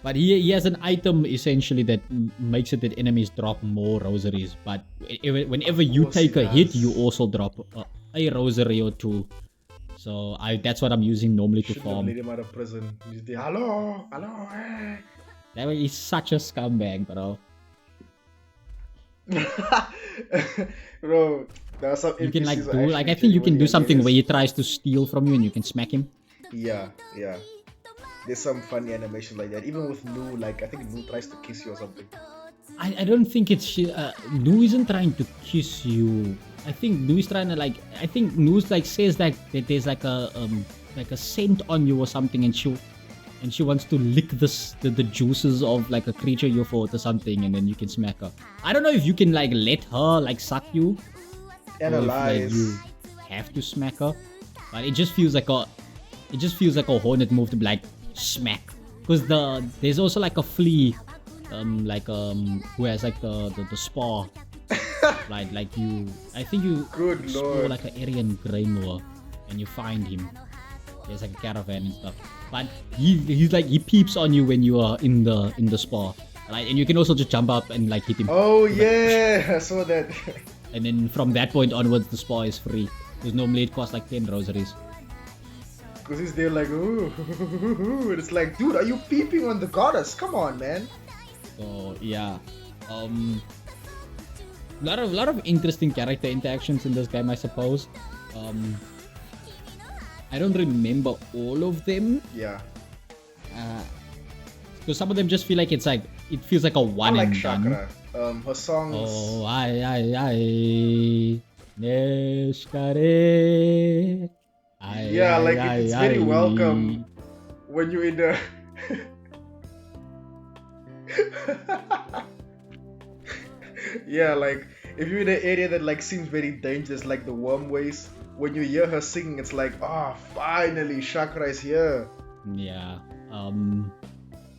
But he has an item essentially that makes it that enemies drop more rosaries. But whenever you take a hit, you also drop a rosary or two. So that's what I'm using normally to farm. Let him out of prison. Hello, hey. That way he's such a scumbag, bro. Bro, there are some you can like do like I think you can do something where he tries to steal from you and you can smack him. Yeah. There's some funny animation like that. Even with Nu, like I think Nu tries to kiss you or something. I don't think it's Nu isn't trying to kiss you. I think Nu is trying to like. I think Nu's like says that there's like a scent on you or something, and she wants to lick the juices of like a creature you fought or something, and then you can smack her. I don't know if you can like let her like suck you. Analyze. Or if, like, you have to smack her, but it just feels like a hornet move to be like smack. Because there's also like a flea, who has like the spar. like you, I think you explore like an Aryan Greymoor and you find him. There's like a caravan and stuff. But he's like he peeps on you when you are in the spar. Right? And you can also just jump up and like hit him. Oh yeah, I saw that. And then from that point onwards the spar is free. Because normally it costs like 10 rosaries. Because he's there like, ooh, it's like, dude, are you peeping on the goddess? Come on, man. So yeah, lot of interesting character interactions in this game, I suppose. I don't remember all of them. Yeah. Because some of them just feel like it feels like a one and done. Chakra. Her songs. Oh, ay, Neshkare. Yeah, like it's very welcome when you're in the. Yeah, like if you're in an area that like seems very dangerous, like the wormways, when you hear her singing, it's like, finally, Chakra is here. Yeah.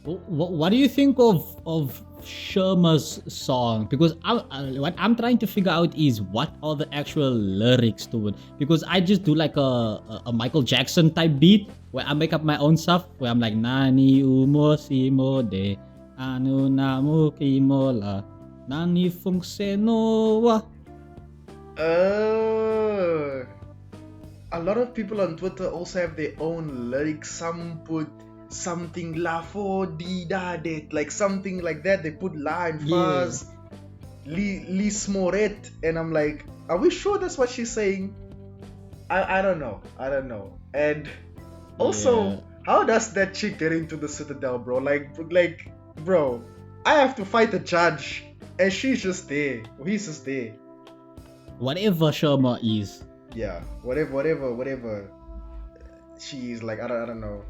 What do you think of Sherma's song? Because what I'm trying to figure out is what are the actual lyrics to it. Because I just do like a Michael Jackson type beat where I make up my own stuff. Where I'm like Nani umo simo de anu namu kimola nani funkseno wa. a lot of people on Twitter also have their own lyrics. Some put something la for di da det, like something like that. They put la and Yeah. faz, li smoret, and I'm like, are we sure that's what she's saying? I don't know. And also, Yeah. how does that chick get into the Citadel, bro? Like, bro, I have to fight the judge, and she's just there. He's just there. Whatever Sherma is. Yeah, whatever. She's like, I don't know.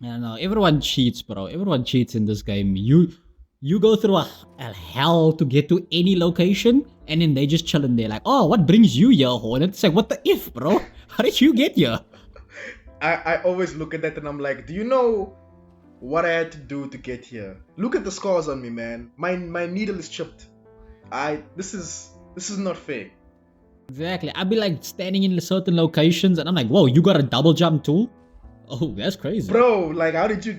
I don't know. Everyone cheats, bro. Everyone cheats in this game. You go through a hell to get to any location, and then they just chilling there like, oh, what brings you here, Hornet? It's like, what the if, bro? How did you get here? I always look at that and I'm like, do you know what I had to do to get here? Look at the scars on me, man. My needle is chipped. This is not fair. Exactly. I'd be like standing in certain locations, and I'm like, whoa, you got a double jump too? Oh, that's crazy. Bro, like how did you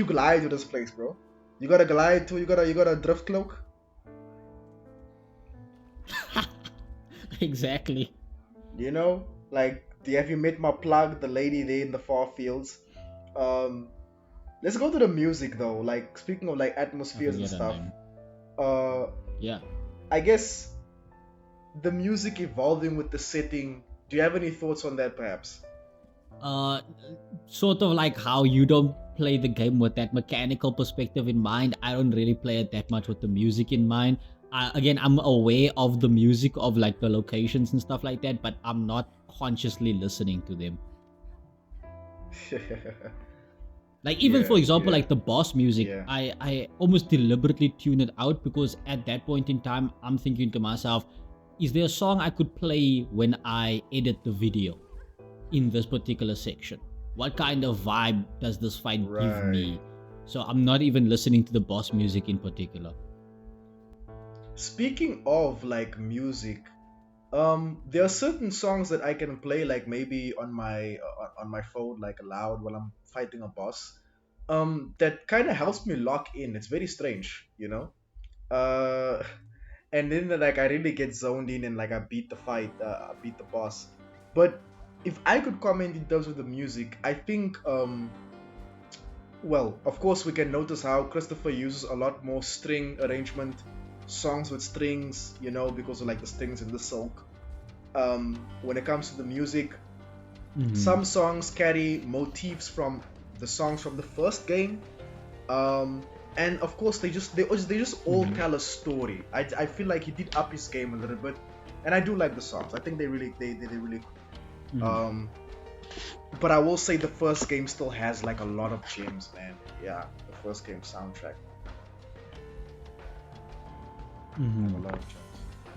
glide to this place, bro? You got a glide too? You got a drift cloak? Exactly. You know? Like, have you met my plug, the lady there in the far fields? Let's go to the music though. Like, speaking of like atmospheres and stuff. Yeah. I guess the music evolving with the setting. Do you have any thoughts on that, perhaps? Sort of like how you don't play the game with that mechanical perspective in mind. I don't really play it that much with the music in mind. Again, I'm aware of the music of like the locations and stuff like that, but I'm not consciously listening to them. Like even for example, like the boss music, I almost deliberately tune it out because at that point in time, I'm thinking to myself, is there a song I could play when I edit the video in this particular section? What kind of vibe does this fight give me? So I'm not even listening to the boss music in particular. Speaking of like music, there are certain songs that I can play like maybe on my phone like loud while I'm fighting a boss. That kind of helps me lock in. It's very strange, you know. And then like I really get zoned in and like I beat the fight, I beat the boss. But if I could comment in terms of the music, I think well, of course we can notice how Christopher uses a lot more string arrangement, songs with strings, you know, because of like the strings in the Silk. When it comes to the music, some songs carry motifs from the songs from the first game. And of course they just all tell a story. I feel like he did up his game a little bit, and I do like the songs. I think they really but I will say the first game still has like a lot of gems, man. Yeah, the first game soundtrack. A lot of gems.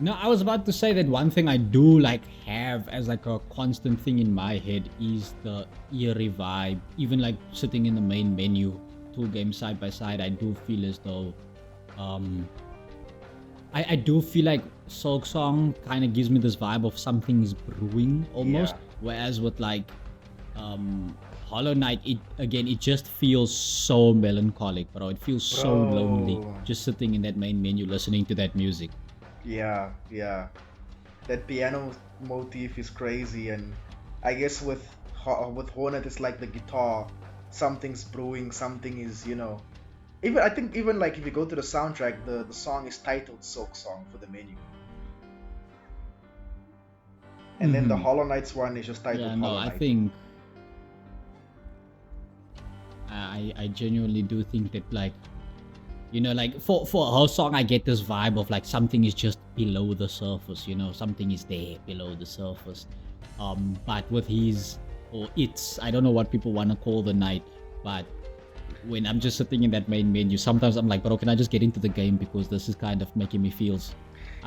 No, I was about to say that one thing I do like have as like a constant thing in my head is the eerie vibe. Even like sitting in the main menu, two games side by side, I do feel as though I do feel like Silksong kind of gives me this vibe of something's brewing almost. Whereas with like Hollow Knight, it just feels so melancholic, bro. It feels so lonely just sitting in that main menu listening to that music. Yeah. That piano motif is crazy, and I guess with Hornet it's like the guitar. Something's brewing, something is, you know. I think even like if you go to the soundtrack, the song is titled Silksong for the menu. And then the Hollow Knight's one is just titled Hollow Knight. I think I genuinely do think that like, you know, like for her song I get this vibe of like something is just below the surface, you know, something is there below the surface. But with his or its, I don't know what people want to call the knight, but when I'm just sitting in that main menu, sometimes I'm like, bro, can I just get into the game because this is kind of making me feel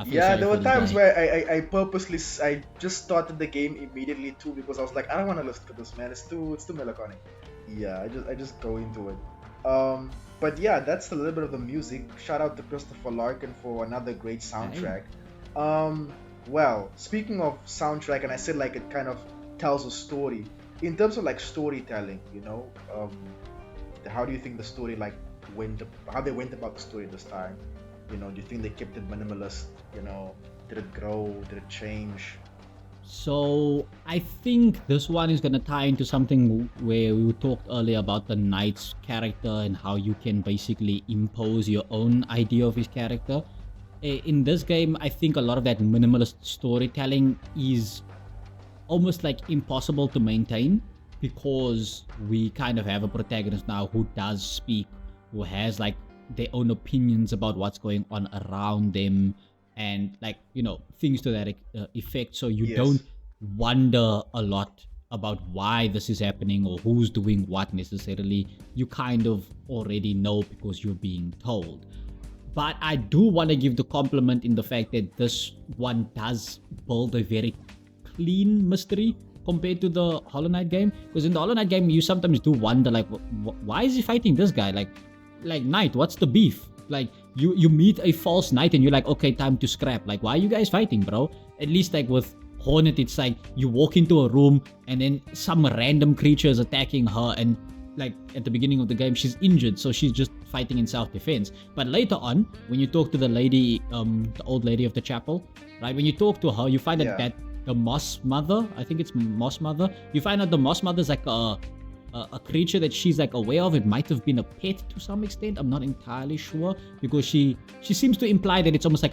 there were times where I purposely I just started the game immediately too because I was like, I don't want to listen to this, man. It's too melancholic. Yeah, I just go into it. But yeah, that's a little bit of the music. Shout out to Christopher Larkin for another great soundtrack. Well, speaking of soundtrack, and I said like it kind of tells a story. In terms of like storytelling, you know, how do you think the story like how they went about the story this time? You know, do you think they kept it minimalist? You know, did it grow? Did it change? So I think this one is gonna tie into something where we talked earlier about the knight's character and how you can basically impose your own idea of his character. In this game, I think a lot of that minimalist storytelling is almost like impossible to maintain because we kind of have a protagonist now who does speak, who has like their own opinions about what's going on around them and like things to that effect. So you don't wonder a lot about why this is happening or who's doing what necessarily. You kind of already know because you're being told. But I do want to give the compliment in the fact that this one does build a very clean mystery compared to the Hollow Knight game. Because in the Hollow Knight game, you sometimes do wonder, like, why is he fighting this guy? Like Knight, what's the beef? Like, you meet a false knight and you're like, okay, time to scrap. Like, why are you guys fighting, bro? At least, like, with Hornet, it's like you walk into a room and then some random creature is attacking her and like at the beginning of the game she's injured, so she's just fighting in self-defense. But later on, when you talk to the lady, the old lady of the chapel, right, when you talk to her, you find out that the Moss Mother, I think it's Moss Mother, you find out the Moss Mother is like a creature that she's like aware of. It might have been a pet to some extent, I'm not entirely sure, because she seems to imply that it's almost like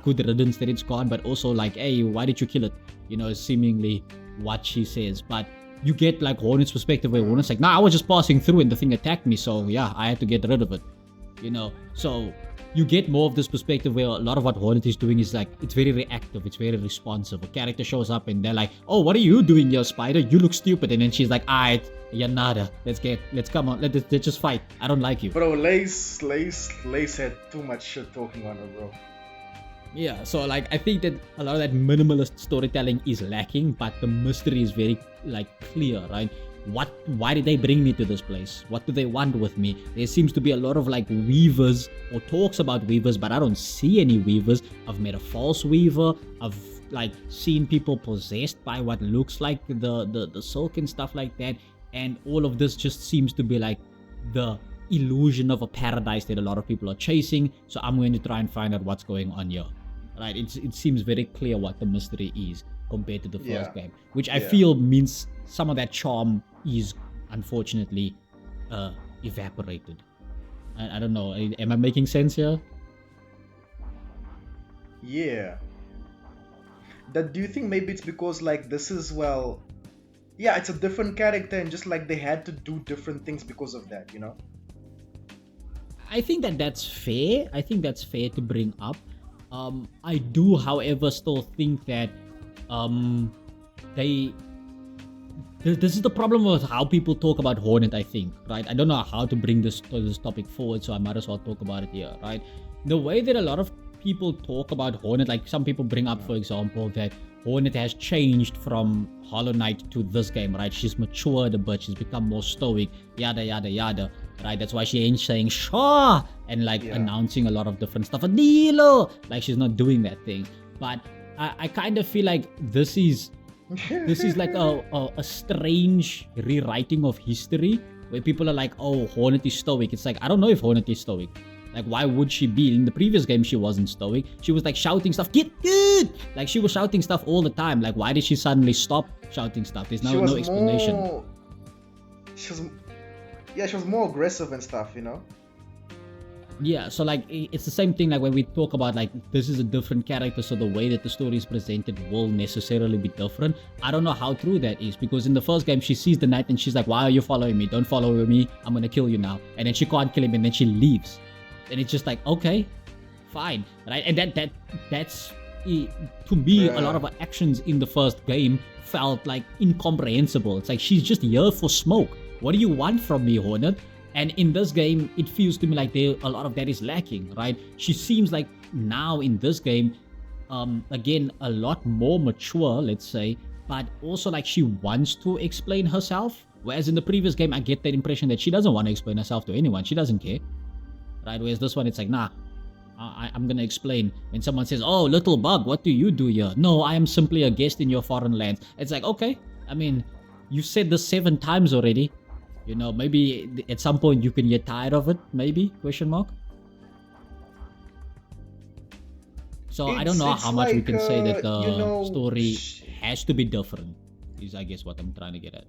good riddance that it's gone, but also like, hey, why did you kill it, seemingly what she says. But you get like Hornet's perspective where Hornet's like, I was just passing through and the thing attacked me, so yeah, I had to get rid of it, so you get more of this perspective where a lot of what Hornet is doing is like, it's very reactive, it's very responsive. A character shows up and they're like, oh, what are you doing here, Spider? You look stupid. And then she's like, alright, you're nada. Let's come on, let's just fight. I don't like you. Bro, Lace had too much shit talking on her, bro. Yeah, so like I think that a lot of that minimalist storytelling is lacking, but the mystery is very like clear, right? Why did they bring me to this place? What do they want with me? There seems to be a lot of like weavers or talks about weavers, but I don't see any weavers. I've met a false weaver. I've like seen people possessed by what looks like the silk and stuff like that. And all of this just seems to be like the illusion of a paradise that a lot of people are chasing. So I'm going to try and find out what's going on here. Right? It seems very clear what the mystery is compared to the first game, which I feel means some of that charm is unfortunately evaporated. I don't know. Am I making sense here? Yeah. Do you think maybe it's because like this is it's a different character and just like they had to do different things because of that, I think that's fair. I think that's fair to bring up. I do, however, still think that this is the problem with how people talk about Hornet, I think, right? I don't know how to bring this topic forward, so I might as well talk about it here, right? The way that a lot of people talk about Hornet, like some people bring up, for example, that Hornet has changed from Hollow Knight to this game, right? She's matured a bit, she's become more stoic, yada yada yada, right? That's why she ain't saying Shaw and like announcing a lot of different stuff. Adilo, like she's not doing that thing. But I kind of feel like this is like a strange rewriting of history where people are like, oh, Hornet is stoic. It's like, I don't know if Hornet is stoic. Like, why would she be? In the previous game, she wasn't stoic. She was like shouting stuff, get good! Like, she was shouting stuff all the time. Like, why did she suddenly stop shouting stuff? There's no explanation. She was more aggressive and stuff, Yeah, so like it's the same thing like when we talk about like this is a different character, so the way that the story is presented will necessarily be different. I don't know how true that is, because in the first game she sees the knight and she's like, why are you following me? Don't follow me, I'm gonna kill you now. And then she can't kill him and then she leaves. And it's just like, okay, fine, right? And that's to me, a lot of her actions in the first game felt like incomprehensible. It's like, she's just here for smoke. What do you want from me, Hornet? And in this game, it feels to me like a lot of that is lacking, right? She seems like now in this game, again, a lot more mature, let's say, but also like she wants to explain herself. Whereas in the previous game, I get that impression that she doesn't want to explain herself to anyone. She doesn't care, right? Whereas this one, it's like, nah, I'm going to explain. When someone says, oh, little bug, what do you do here? No, I am simply a guest in your foreign lands. It's like, okay, I mean, you've said this 7 times already. Maybe at some point you can get tired of it, maybe, question mark. So I don't know how much we can say that the story has to be different. Is I guess what I'm trying to get at.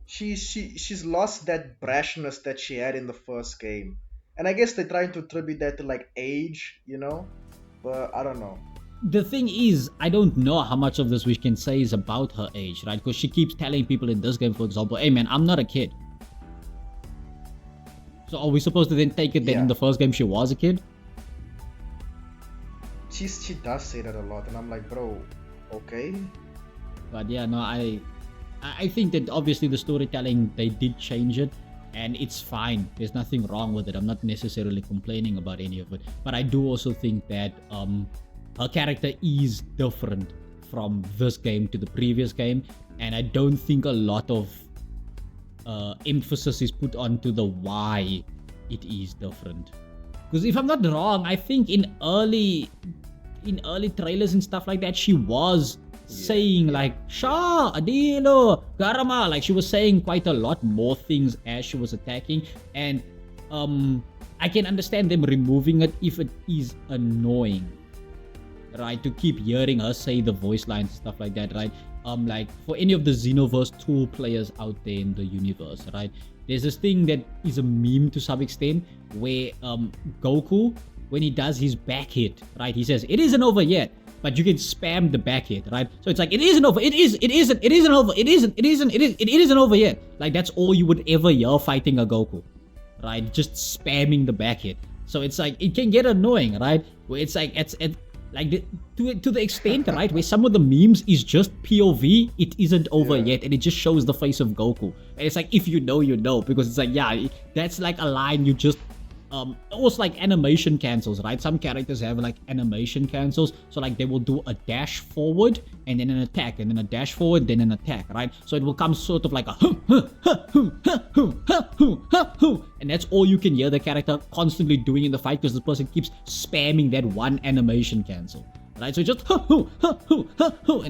She's lost that brashness that she had in the first game, and I guess they're trying to attribute that to like age, but I don't know. The thing is, I don't know how much of this we can say is about her age, right? Because she keeps telling people in this game, for example, hey man, I'm not a kid. So are we supposed to then take it that in the first game she was a kid? She does say that a lot, and I'm like, bro, okay. But yeah, no, I think that obviously the storytelling, they did change it, and it's fine. There's nothing wrong with it. I'm not necessarily complaining about any of it. But I do also think that her character is different from this game to the previous game, and I don't think a lot of emphasis is put onto the why it is different. Because if I'm not wrong, I think in early trailers and stuff like that, she was saying like Sha, Adilo, Garama, like she was saying quite a lot more things as she was attacking, and I can understand them removing it if it is annoying, right? To keep hearing her say the voice lines and stuff like that, right? Like for any of the Xenoverse 2 players out there in the universe, right? There's this thing that is a meme to some extent where Goku, when he does his back hit, right? He says, it isn't over yet, but you can spam the back hit, right? So it's like, it isn't over, it isn't over yet. Like that's all you would ever hear fighting a Goku, right? Just spamming the back hit. So it's like, it can get annoying, right? Where it's like, to the extent, right, where some of the memes is just POV, it isn't over yet, and it just shows the face of Goku. And it's like, if you know, you know, because it's like, yeah, that's like a line you just almost like animation cancels, right? Some characters have like animation cancels, so like they will do a dash forward and then an attack, and then a dash forward, then an attack, right? So it will come sort of like a and that's all you can hear the character constantly doing in the fight, because the person keeps spamming that one animation cancel, right? So just and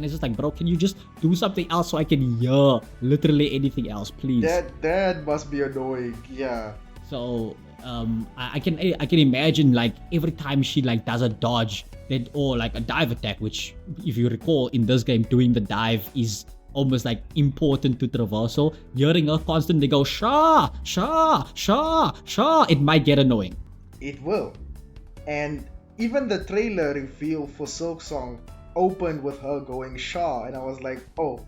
it's just like, bro, can you just do something else so I can hear literally anything else, please? That must be annoying, yeah. So I can imagine like every time she like does a dodge that, or like a dive attack, which if you recall in this game, doing the dive is almost like important to traversal. Hearing her constantly go Sha, Sha, Sha, Sha, it might get annoying. It will. And even the trailer reveal for Silksong opened with her going Sha, and I was like, oh,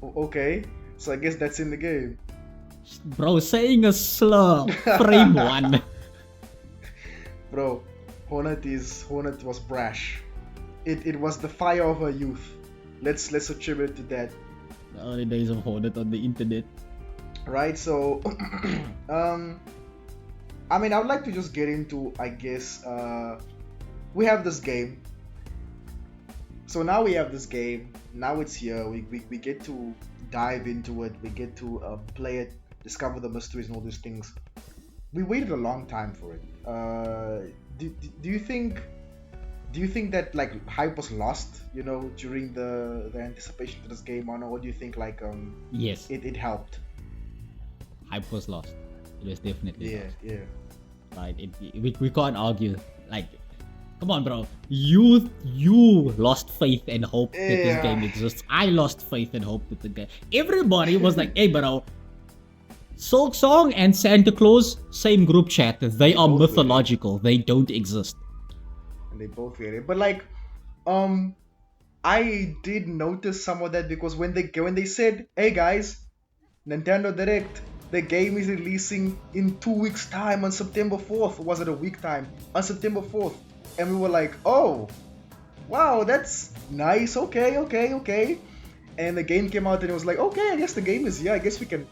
okay, so I guess that's in the game. Bro, saying a slur, frame 1. Bro, Hornet was brash. It was the fire of her youth. Let's attribute to that. The early days of Hornet on the internet. Right, so I mean, I would like to just get into, I guess, we have this game. So now we have this game. Now it's here. We get to dive into it. We get to play it, discover the mysteries and all these things. We waited a long time for it. Do you think that like hype was lost, during the anticipation for this game, or do you think like yes, it helped? Hype was lost. It was definitely lost. Yeah. Right. We can't argue. Like, come on, bro. You lost faith and hope that this game exists. I lost faith and hope that the game. Everybody was like, hey, bro. Silksong and Santa Claus, same group chat. They are mythological. They don't exist. And they both varied. But like, I did notice some of that, because when they said, hey guys, Nintendo Direct, the game is releasing in 2 weeks time on September 4th. Or was it a week time? On September 4th. And we were like, oh, wow, that's nice. Okay. And the game came out and it was like, okay, I guess the game is here. I guess we can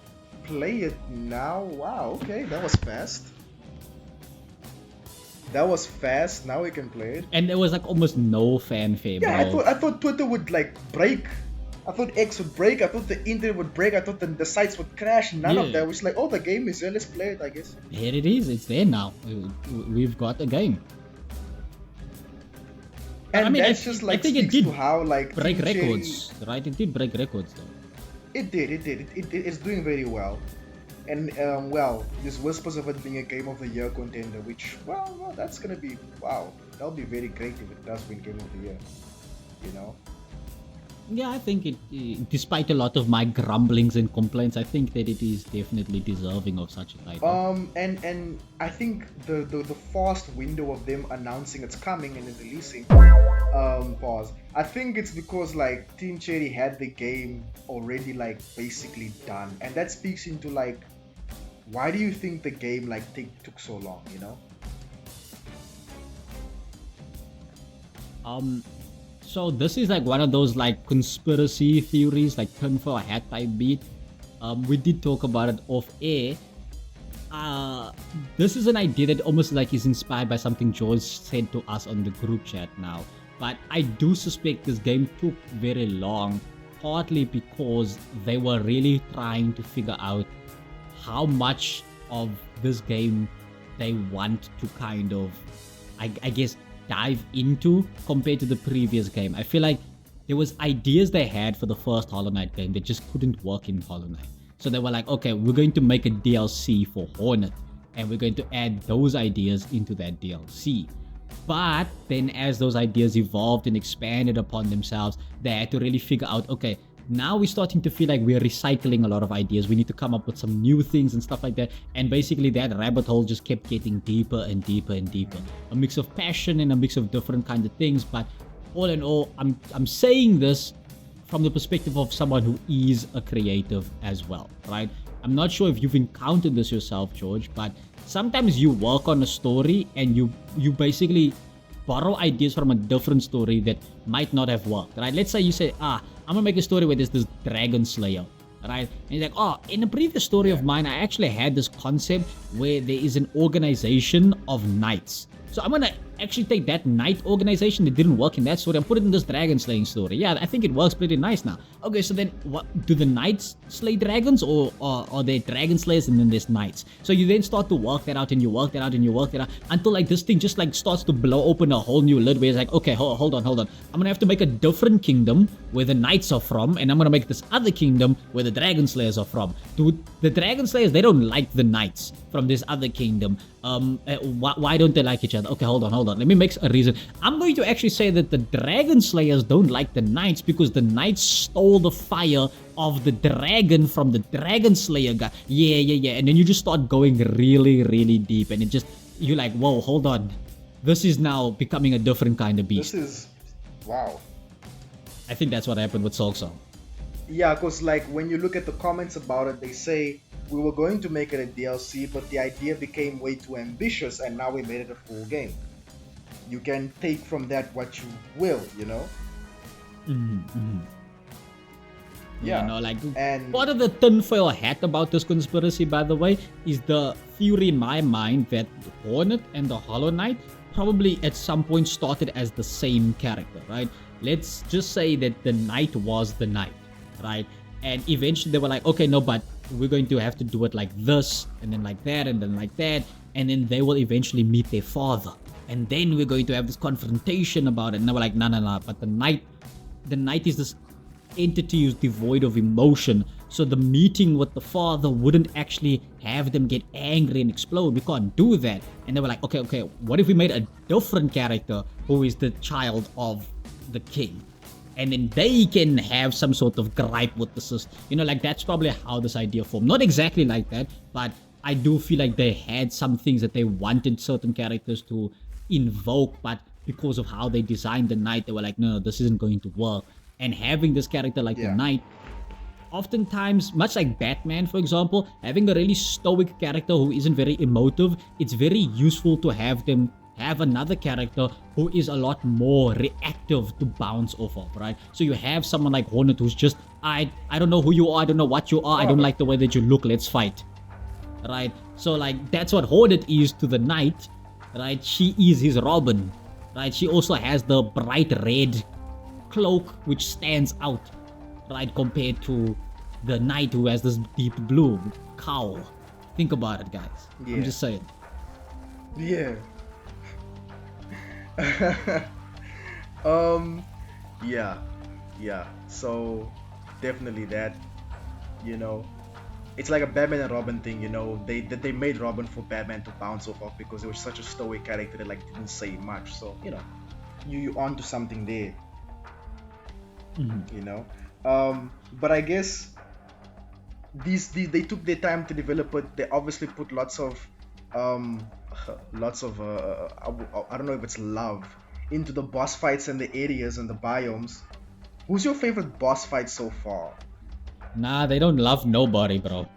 play it now. Wow, okay, that was fast. Now we can play it. And there was like almost no fanfare, yeah, bro. I thought Twitter would like break. I thought X would break. I thought the internet would break. I thought the sites would crash. None of that. It was like, oh, the game is here. Let's play it, I guess. Here it is. It's there now. We've got a game. And I mean, that's just like, I think it did to how like break records, right? It did break records though. It did. It's doing very well. And there's whispers of it being a Game of the Year contender, which, well, that's gonna be, wow. that'll be very great if it does win Game of the Year. You know. Yeah, I think despite a lot of my grumblings and complaints, I think that it is definitely deserving of such a title. And I think the fast window of them announcing it's coming and then releasing, pause. I think it's because like Team Cherry had the game already like basically done, and that speaks into like, why do you think the game like took so long? You know. So this is like one of those like conspiracy theories, like tinfoil hat type beat. We did talk about it off air. This is an idea that almost like is inspired by something George said to us on the group chat now. But I do suspect this game took very long, partly because they were really trying to figure out how much of this game they want to kind of, I guess, dive into compared to the previous game. I feel like there was ideas they had for the first Hollow Knight game that just couldn't work in Hollow Knight. So they were like, okay, we're going to make a DLC for Hornet, and we're going to add those ideas into that DLC. But then as those ideas evolved and expanded upon themselves, they had to really figure out, okay, now we're starting to feel like we're recycling a lot of ideas. We need to come up with some new things and stuff like that. And basically that rabbit hole just kept getting deeper and deeper and deeper. A mix of passion and a mix of different kinds of things. But all in all, I'm saying this from the perspective of someone who is a creative as well, right? I'm not sure if you've encountered this yourself, George, but sometimes you work on a story and you basically borrow ideas from a different story that might not have worked, right? Let's say you say, I'm gonna make a story where there's this dragon slayer, right? And he's like, oh, in a previous story of mine, I actually had this concept where there is an organization of knights. So I'm gonna actually take that knight organization that didn't work in that story and put it in this dragon slaying story. Yeah, I think it works pretty nice now. Okay, so then what do the knights slay dragons, or are they dragon slayers and then there's knights? So you then start to work that out and you work that out and you work that out until like this thing just like starts to blow open a whole new lid where it's like, okay, hold on. I'm gonna have to make a different kingdom where the knights are from, and I'm gonna make this other kingdom where the dragon slayers are from. Dude, the dragon slayers, they don't like the knights from this other kingdom. Why don't they like each other? Okay, hold on. Let me make a reason. I'm going to actually say that the dragon slayers don't like the knights because the knights stole the fire of the dragon from the dragon slayer guy. Yeah. And then you just start going really, really deep, and it just, you're like, whoa, hold on. This is now becoming a different kind of beast. This is, wow. I think that's what happened with Silksong. Yeah, because like when you look at the comments about it, they say we were going to make it a DLC, but the idea became way too ambitious, and now we made it a full game. You can take from that what you will, you know? Yeah. You know, like, and part of the tinfoil hat about this conspiracy, by the way, is the theory in my mind that Hornet and the Hollow Knight probably at some point started as the same character, right? Let's just say that the Knight was the Knight, right? And eventually they were like, okay, no, but we're going to have to do it like this, and then like that, and then like that, and then they will eventually meet their father. And then we're going to have this confrontation about it. And they were like, no, but the Knight is this entity who's devoid of emotion. So the meeting with the father wouldn't actually have them get angry and explode. We can't do that. And they were like, okay, what if we made a different character who is the child of the king? And then they can have some sort of gripe with the system. You know, like that's probably how this idea formed. Not exactly like that, but I do feel like they had some things that they wanted certain characters to invoke, but because of how they designed the Knight, they were like, no, this isn't going to work. And having this character like the Knight, oftentimes, much like Batman, for example, having a really stoic character who isn't very emotive, it's very useful to have them have another character who is a lot more reactive to bounce off of, right? So you have someone like Hornet who's just, I don't know who you are, I don't know what you are, I don't like the way that you look, let's fight, right? So like, that's what Hornet is to the Knight, right? She is his Robin, right? She also has the bright red cloak which stands out, right, compared to the Knight who has this deep blue cowl. Think about it, guys. I'm just saying. Yeah. Yeah. So definitely that, you know. it's like a Batman and Robin thing, you know. They made Robin for Batman to bounce off of because he was such a stoic character that like didn't say much. So you know, you onto something there, you know. But I guess these they took their time to develop it. They obviously put lots of I don't know if it's love into the boss fights and the areas and the biomes. Who's your favorite boss fight so far? Nah, they don't love nobody, bro.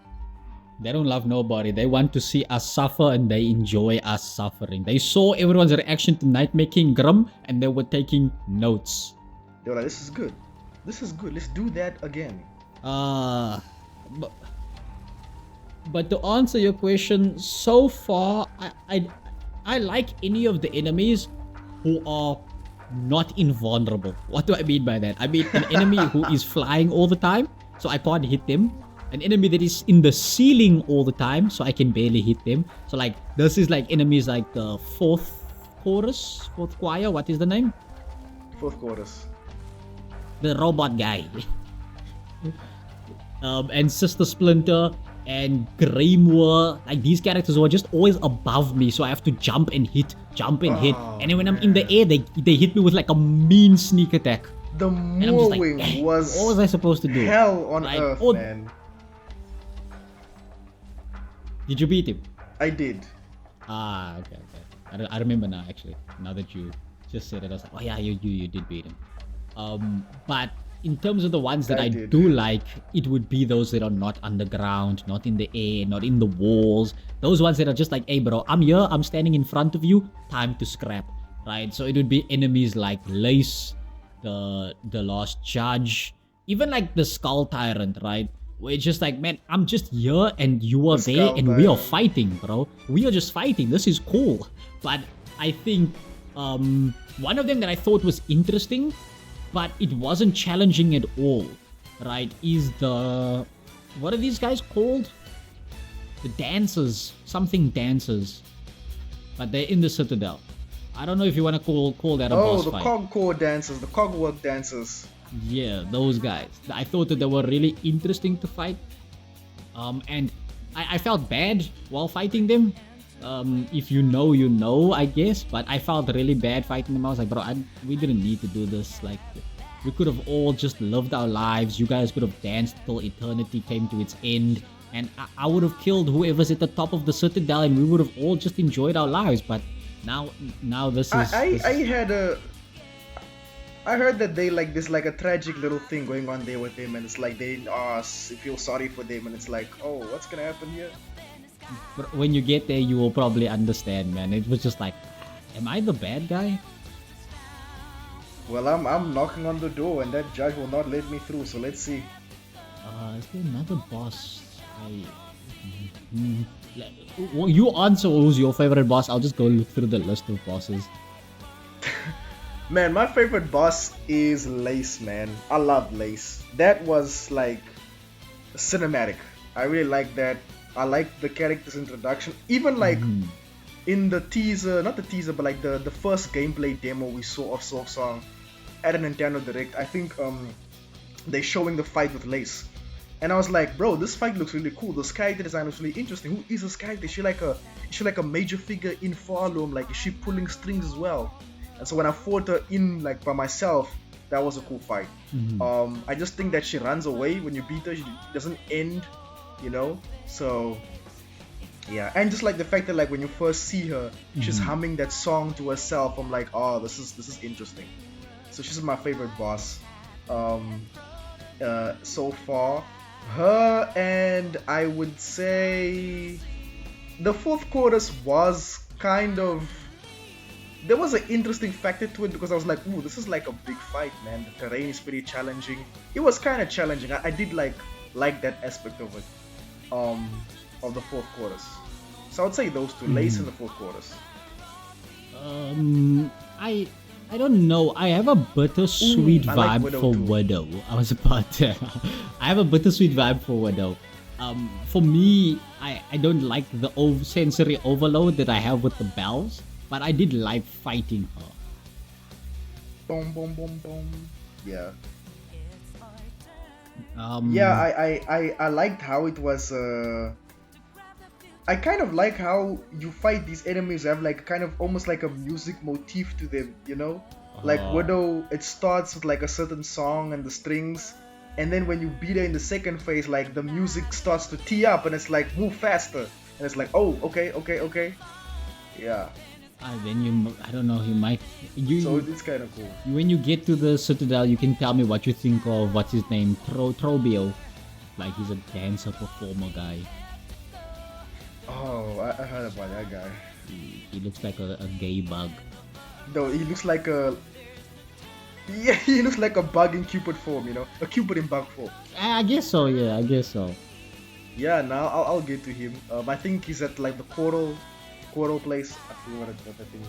They don't love nobody. They want to see us suffer and they enjoy us suffering. They saw everyone's reaction to Nightmare King Grim and they were taking notes. They were like, this is good. This is good. Let's do that again. But to answer your question, so far, I like any of the enemies who are not invulnerable. What do I mean by that? I mean an enemy who is flying all the time, so I can't hit them. An enemy that is in the ceiling all the time, so I can barely hit them. So like, this is like enemies like the fourth choir, what is the name? Fourth chorus. The robot guy. And Sister Splinter and Greymoor, like these characters were just always above me, so I have to jump and hit. And then when I'm in the air, they hit me with like a mean sneak attack. The mooing was what was I supposed to do? Hell on earth, man. Did you beat him? I did. Okay. I remember now, actually. Now that you just said it, I was like, oh yeah, you did beat him. But in terms of the ones that I do like, it would be those that are not underground, not in the air, not in the walls. Those ones that are just like, hey bro, I'm here, I'm standing in front of you, time to scrap, right? So it would be enemies like Lace, the Last Judge, even like the Skull Tyrant, right? Where it's just like, man, I'm just here and you are there and we are fighting, bro. We are just fighting. This is cool. But I think one of them that I thought was interesting, but it wasn't challenging at all, right, is the... What are these guys called? The dancers. Something dancers. But they're in the Citadel. I don't know if you want to call that a boss fight. Oh, the cogcore dancers, the cogwork dancers. Yeah, those guys. I thought that they were really interesting to fight. And I felt bad while fighting them. If you know, you know, I guess. But I felt really bad fighting them. I was like, bro, we didn't need to do this. Like, we could have all just lived our lives. You guys could have danced till eternity came to its end. And I would have killed whoever's at the top of the Citadel and we would have all just enjoyed our lives. But now this is... I heard that they like this, like a tragic little thing going on there with him, and it's like they feel sorry for them, and it's like, oh, what's gonna happen here? When you get there, you will probably understand, man. It was just like, am I the bad guy? Well, I'm knocking on the door, and that judge will not let me through. So let's see. Is there another boss? Well, you answer who's your favorite boss. I'll just go look through the list of bosses. Man, my favorite boss is Lace, man. I love Lace. That was like cinematic. I really like that. I like the character's introduction. Even like in the teaser, not the teaser, but like the first gameplay demo we saw of Silksong at a Nintendo Direct. I think they're showing the fight with Lace. And I was like, bro, this fight looks really cool. This character design looks really interesting. Who is this character? Is she like a major figure in Farloom? Like, is she pulling strings as well? And so when I fought her in like by myself, that was a cool fight. I just think that she runs away when you beat her. She doesn't end, you know. So yeah, and just like the fact that like when you first see her, she's humming that song to herself. I'm like, oh, this is interesting. So she's my favorite boss so far. Her, and I would say the fourth chorus was kind of... There was an interesting factor to it because I was like, ooh, this is like a big fight, man. The terrain is pretty challenging. It was kind of challenging. I did like that aspect of it, of the fourth chorus. So I would say those two, Lace and the fourth chorus. I don't know. I have a bittersweet vibe for Widow. I have a bittersweet vibe for Widow. For me, I don't like the sensory overload that I have with the bells. But I did like fighting her. Boom, boom, boom, boom. Yeah. Yeah, I liked how it was. I kind of like how you fight these enemies have like kind of almost like a music motif to them, you know? Like Widow, it starts with like a certain song and the strings, and then when you beat her in the second phase, like the music starts to tee up and it's like move faster, and it's like, oh, okay, yeah. Then I don't know, So it's kind of cool. when you get to the Citadel, you can tell me what you think of what's his name, Trobio. Like he's a dancer performer guy. Oh, I heard about that guy. He looks like a gay bug. No, he looks like a. Yeah, he looks like a bug in Cupid form, you know, a Cupid in bug form. I guess so. Yeah, I guess so. Yeah, now I'll get to him. I think he's at like the Coral place. I forget what that thing is.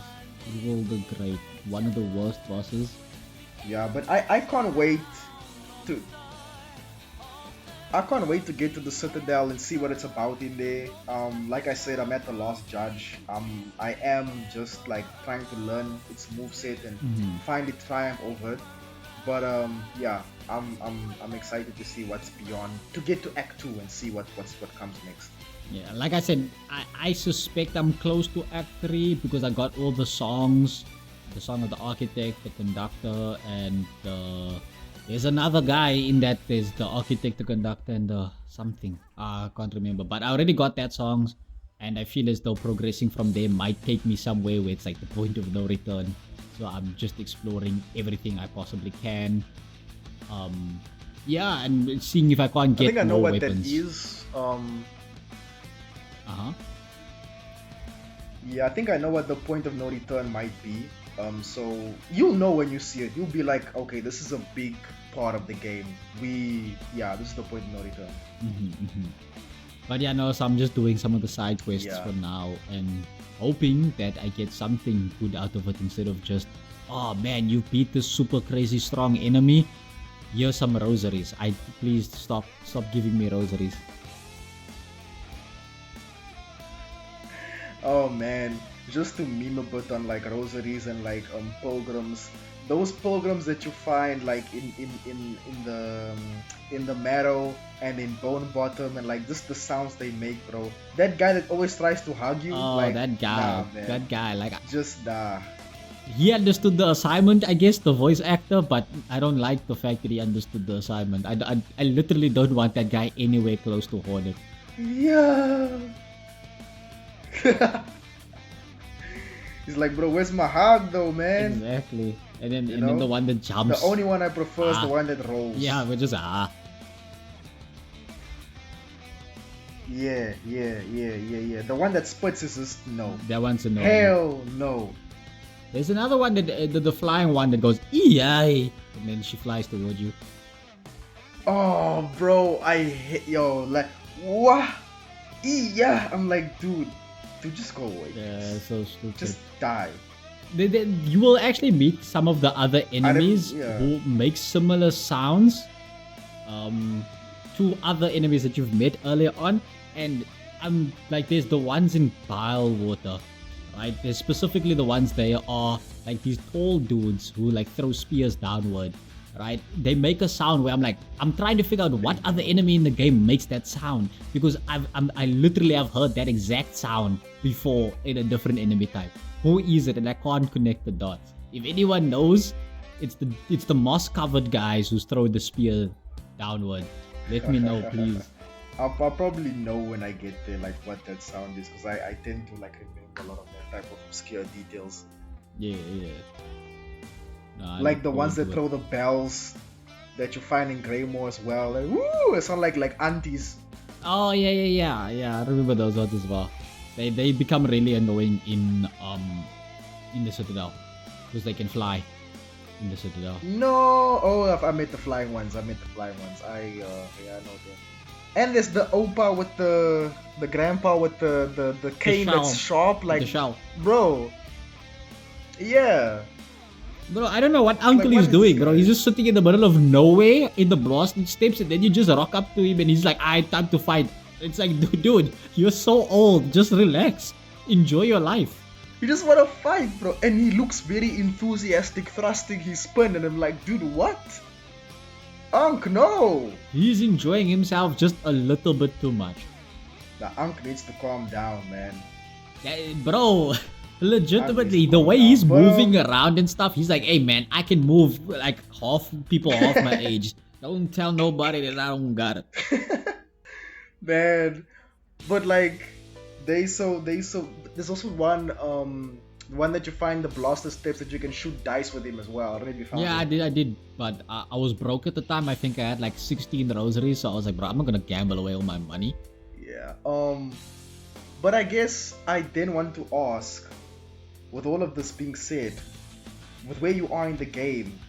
Evil the Great, one of the worst bosses. Yeah, but I can't wait to. I can't wait to get to the Citadel and see what it's about in there. Like I said, I'm at the Last Judge. I am just like trying to learn its moveset and find it triumph over it. But yeah, I'm excited to see what's beyond, to get to Act 2 and see what comes next. Yeah, like I said, I suspect I'm close to Act 3 because I got all the songs. The song of the architect, the conductor, and there's another guy in that. There's the architect, the conductor, and the something. I can't remember. But I already got that songs, and I feel as though progressing from there might take me somewhere where it's like the point of no return. So I'm just exploring everything I possibly can. Yeah, and seeing if I can't get more weapons. I think I know what that is. Yeah, I think I know what the point of no return might be. So you'll know when you see it. You'll be like, okay, this is a big part of the game. This is the point of no return. But yeah, no, so I'm just doing some of the side quests for now and hoping that I get something good out of it instead of just, oh man, you beat this super crazy strong enemy. Here's some rosaries. Please stop giving me rosaries. Oh man, just to meme a bit on like rosaries and like pilgrims. Those pilgrims that you find like in the Marrow and in Bone Bottom, and like just the sounds they make, bro. That guy that always tries to hug you. Oh, like, that guy. Nah, man. That guy, like just nah. He understood the assignment, I guess, the voice actor, but I don't like the fact that he understood the assignment. I literally don't want that guy anywhere close to Hornet. Yeah. He's like, bro, where's my hug though, man? Exactly. And then the one that jumps. The only one I prefer is the one that rolls. Yeah, we're just Yeah. The one that splits is just no. That one's a no. Hell no. There's another one that the flying one that goes EI, and then she flies towards you. Oh, bro, I hate like what? Yeah, I'm like, dude, just go away. Yeah, so stupid. Just die. You will actually meet some of the other enemies who make similar sounds to other enemies that you've met earlier on, and I'm like, there's the ones in Bile Water, right? There's specifically the ones they are like these tall dudes who like throw spears downward, right? They make a sound where I'm trying to figure out what other enemy in the game makes that sound, because I literally have heard that exact sound before in a different enemy type. Who is it? And I can't connect the dots. If anyone knows, it's the moss covered guys who throw the spear downward. Let me know, please. I'll probably know when I get there, like what that sound is, because I tend to like remember a lot of that type of obscure details. Yeah. No, like the ones that throw the bells that you find in Greymore as well. Like, woo! It sound like aunties. Oh yeah. I remember those ones as well. They become really annoying in the Citadel because they can fly in the Citadel. No, I met the flying ones. I know them. And there's the Opa with the grandpa with the cane that's sharp, like the shell. Bro. Yeah. Bro, I don't know what uncle is doing, bro. He's just sitting in the middle of nowhere in the blasted steps, and then you just rock up to him and he's like, time to fight. It's like, dude, you're so old. Just relax. Enjoy your life. You just want to fight, bro. And he looks very enthusiastic, thrusting his spin, and I'm like, dude, what? Unk, no! He's enjoying himself just a little bit too much. The Unk needs to calm down, man. Yeah, bro, legitimately, Unk the needs way to calm he's down, bro. moving around and stuff, he's like, hey man, I can move like half people half my age. Don't tell nobody that I don't got it. Man, but like there's also one that you find the blaster steps that you can shoot dice with him as well. I don't know if you found Yeah, it. I did, but I was broke at the time. I think I had like 16 rosaries, so I was like, bro, I'm not gonna gamble away all my money. Yeah. But I guess I then want to ask, with all of this being said, with where you are in the game,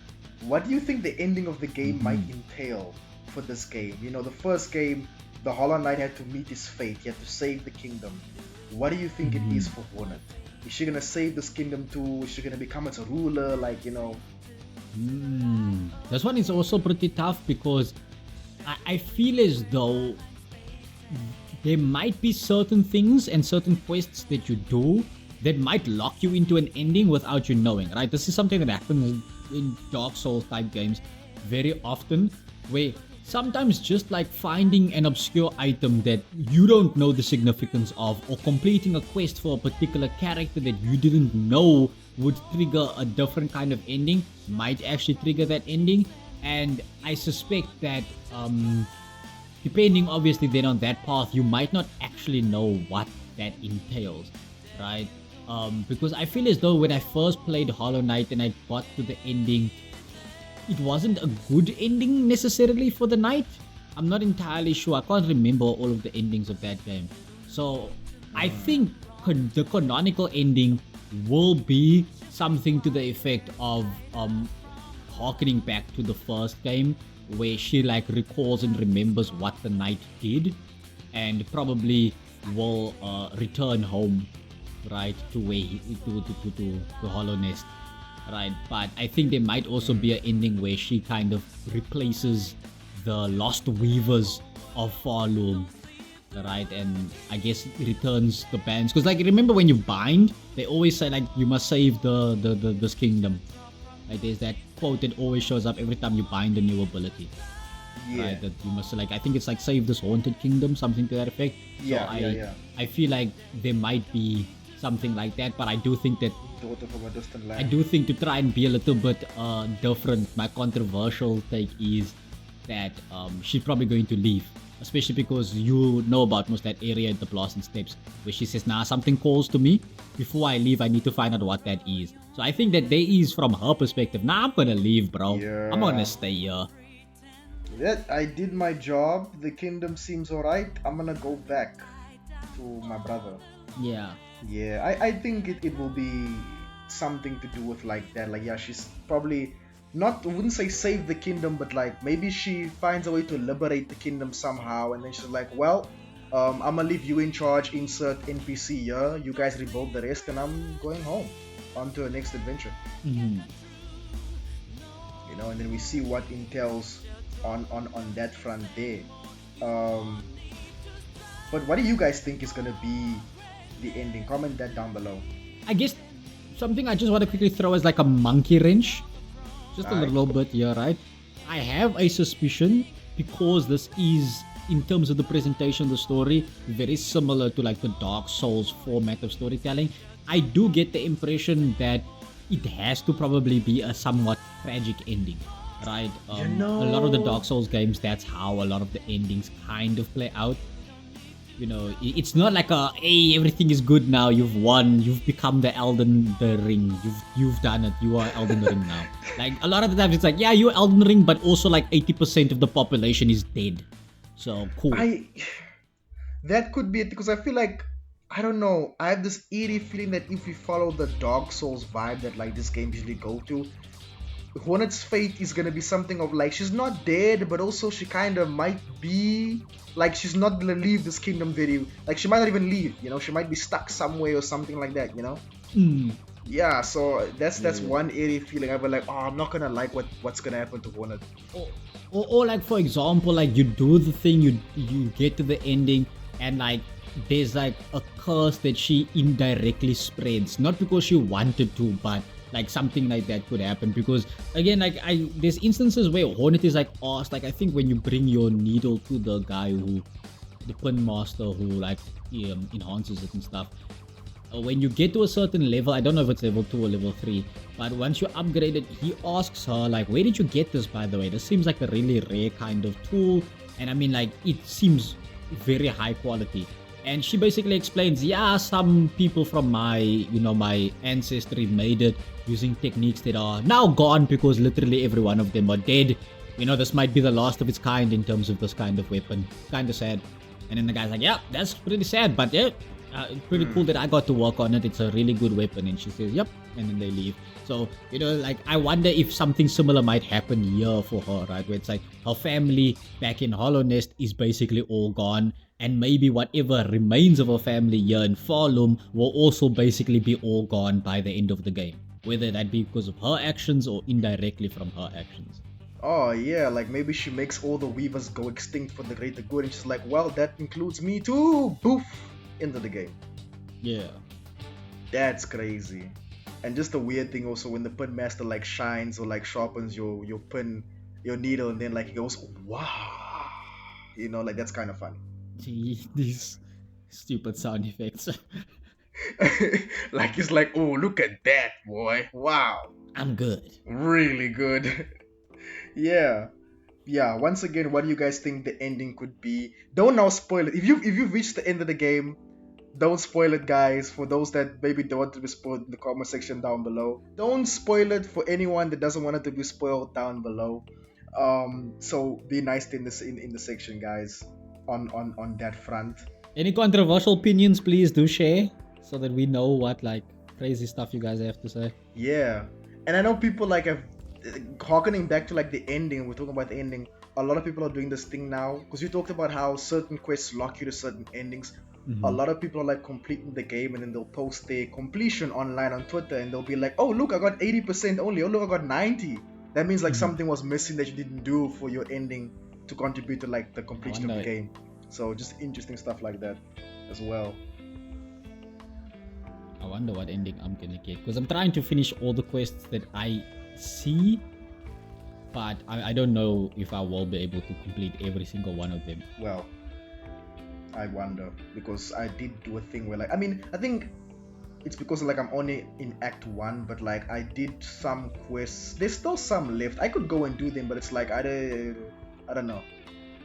what do you think the ending of the game might entail for this game? You know, the first game, the Hollow Knight had to meet his fate. He had to save the kingdom. What do you think it is for Hornet? Is she gonna save this kingdom too? Is she gonna become its ruler? Like, you know. This one is also pretty tough because I feel as though there might be certain things and certain quests that you do that might lock you into an ending without you knowing, right? This is something that happens in Dark Souls type games very often, where sometimes just like finding an obscure item that you don't know the significance of, or completing a quest for a particular character that you didn't know would trigger a different kind of ending might actually trigger that ending. And I suspect that depending obviously then on that path, you might not actually know what that entails, right? Because I feel as though when I first played Hollow Knight and I got to the ending, it wasn't a good ending necessarily for the knight. I'm not entirely sure. I can't remember all of the endings of that game. So I think the canonical ending will be something to the effect of harkening back to the first game, where she like recalls and remembers what the knight did, and probably will return home, right, to where to Hollow Nest, right? But I think there might also be an ending where she kind of replaces the lost weavers of Farloom, right? And I guess returns the bands, because like remember when you bind, they always say like you must save the this kingdom. Like there's that quote that always shows up every time you bind a new ability. Yeah. Right, that you must like, I think it's like save this haunted kingdom, something to that effect. I feel like there might be something like that, but I do think that Daughter from a distant land. I do think to try and be a little bit different, my controversial take is that she's probably going to leave, especially because you know about most that area at the Blossom Steps where she says, nah, something calls to me. Before I leave, I need to find out what that is. So I think that there is, from her perspective, nah, I'm gonna leave, bro. Yeah. I'm gonna stay here. Yeah, I did my job. The kingdom seems alright. I'm gonna go back to my brother. Yeah. Yeah, I think it will be something to do with like that. Like, yeah, she's probably not, I wouldn't say save the kingdom, but like maybe she finds a way to liberate the kingdom somehow, and then she's like, well, I'm gonna leave you in charge, insert NPC here, you guys rebuild the rest, and I'm going home on to the next adventure. Mm-hmm. You know, and then we see what entails on that front there. But what do you guys think is gonna be the ending? Comment that down below. I guess something I just want to quickly throw as like a monkey wrench. Just a Alright. little bit here, right? I have a suspicion, because this is, in terms of the presentation of the story, very similar to like the Dark Souls format of storytelling. I do get the impression that it has to probably be a somewhat tragic ending, right? A lot of the Dark Souls games, that's how a lot of the endings kind of play out. You know, it's not like a, hey, everything is good now, you've won, you've become the Ring, you've done it, you are Elden Ring now. Like a lot of the times it's like, yeah, you're Elden Ring, but also like 80% of the population is dead. So cool. That could be it, because I feel like, I don't know, I have this eerie feeling that if we follow the Dark Souls vibe that like this game usually go to, Hornet's fate is gonna be something of like, she's not dead, but also she kind of might be like, she's not gonna leave this kingdom very, like she might not even leave, you know, she might be stuck somewhere or something like that, you know. Yeah, so that's one eerie feeling. I was like, oh, I'm not gonna like what's gonna happen to Hornet. Or like, for example, like you do the thing, you get to the ending, and like there's like a curse that she indirectly spreads, not because she wanted to, but like something like that could happen. Because again, like there's instances where Hornet is like asked, like I think when you bring your needle to the guy the pin master who like enhances it and stuff. When you get to a certain level, I don't know if it's level 2 or level 3, but once you upgrade it, he asks her like, where did you get this, by the way? This seems like a really rare kind of tool, and I mean, like, it seems very high quality. And she basically explains, yeah, some people from my ancestry made it using techniques that are now gone because literally every one of them are dead. This might be the last of its kind in terms of this kind of weapon. Kind of sad. And then the guy's like, yeah, that's pretty sad, but yeah, it's pretty cool that I got to work on it. It's a really good weapon. And she says, yep. And then they leave. So, like, I wonder if something similar might happen here for her, right? Where it's like her family back in Hollow Nest is basically all gone. And maybe whatever remains of her family here in Farloom will also basically be all gone by the end of the game. Whether that be because of her actions or indirectly from her actions. Oh yeah, like maybe she makes all the weavers go extinct for the greater good, and she's like, well, that includes me too. Boof, into the game. Yeah, that's crazy. And just a weird thing also when the pin master like shines or like sharpens your needle, and then like he goes, wow, like that's kind of funny. These stupid sound effects. Like it's like, oh, look at that, boy, wow, I'm good, really good. Yeah. Once again, what do you guys think the ending could be? Don't now spoil it. If you've reached the end of the game, don't spoil it, guys. For those that maybe don't want to be spoiled, in the comment section down below. Don't spoil it for anyone that doesn't want it to be spoiled down below. So be nice in the section, guys. On that front. Any controversial opinions, please do share so that we know what like crazy stuff you guys have to say. Yeah, and I know people like have. Harkening back to like the ending, we're talking about the ending. A lot of people are doing this thing now because you talked about how certain quests lock you to certain endings. Mm-hmm. A lot of people are like completing the game and then they'll post their completion online on Twitter and they'll be like, oh look, I got 80% only. Oh look, I got 90. That means like something was missing that you didn't do for your ending to contribute to like the completion of the game. So just interesting stuff like that as well. I wonder what ending I'm gonna get because I'm trying to finish all the quests that I see, but I don't know if I will be able to complete every single one of them. Well, I wonder because I did do a thing where like, I mean, I think it's because like I'm only in Act 1, but like I did some quests. There's still some left. I could go and do them, but it's like I don't know.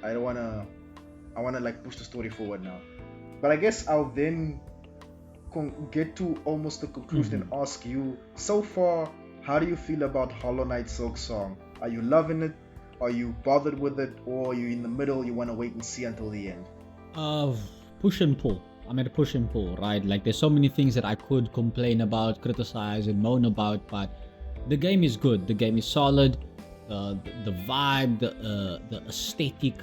I wanna like push the story forward now. But I guess I'll then get to almost the conclusion and ask you, so far, how do you feel about Hollow Knight Silksong? Are you loving it? Are you bothered with it? Or are you in the middle? You want to wait and see until the end? Push and pull. I'm at a push and pull, right? Like there's so many things that I could complain about, criticize and moan about, but the game is good. The game is solid. The vibe, the aesthetic,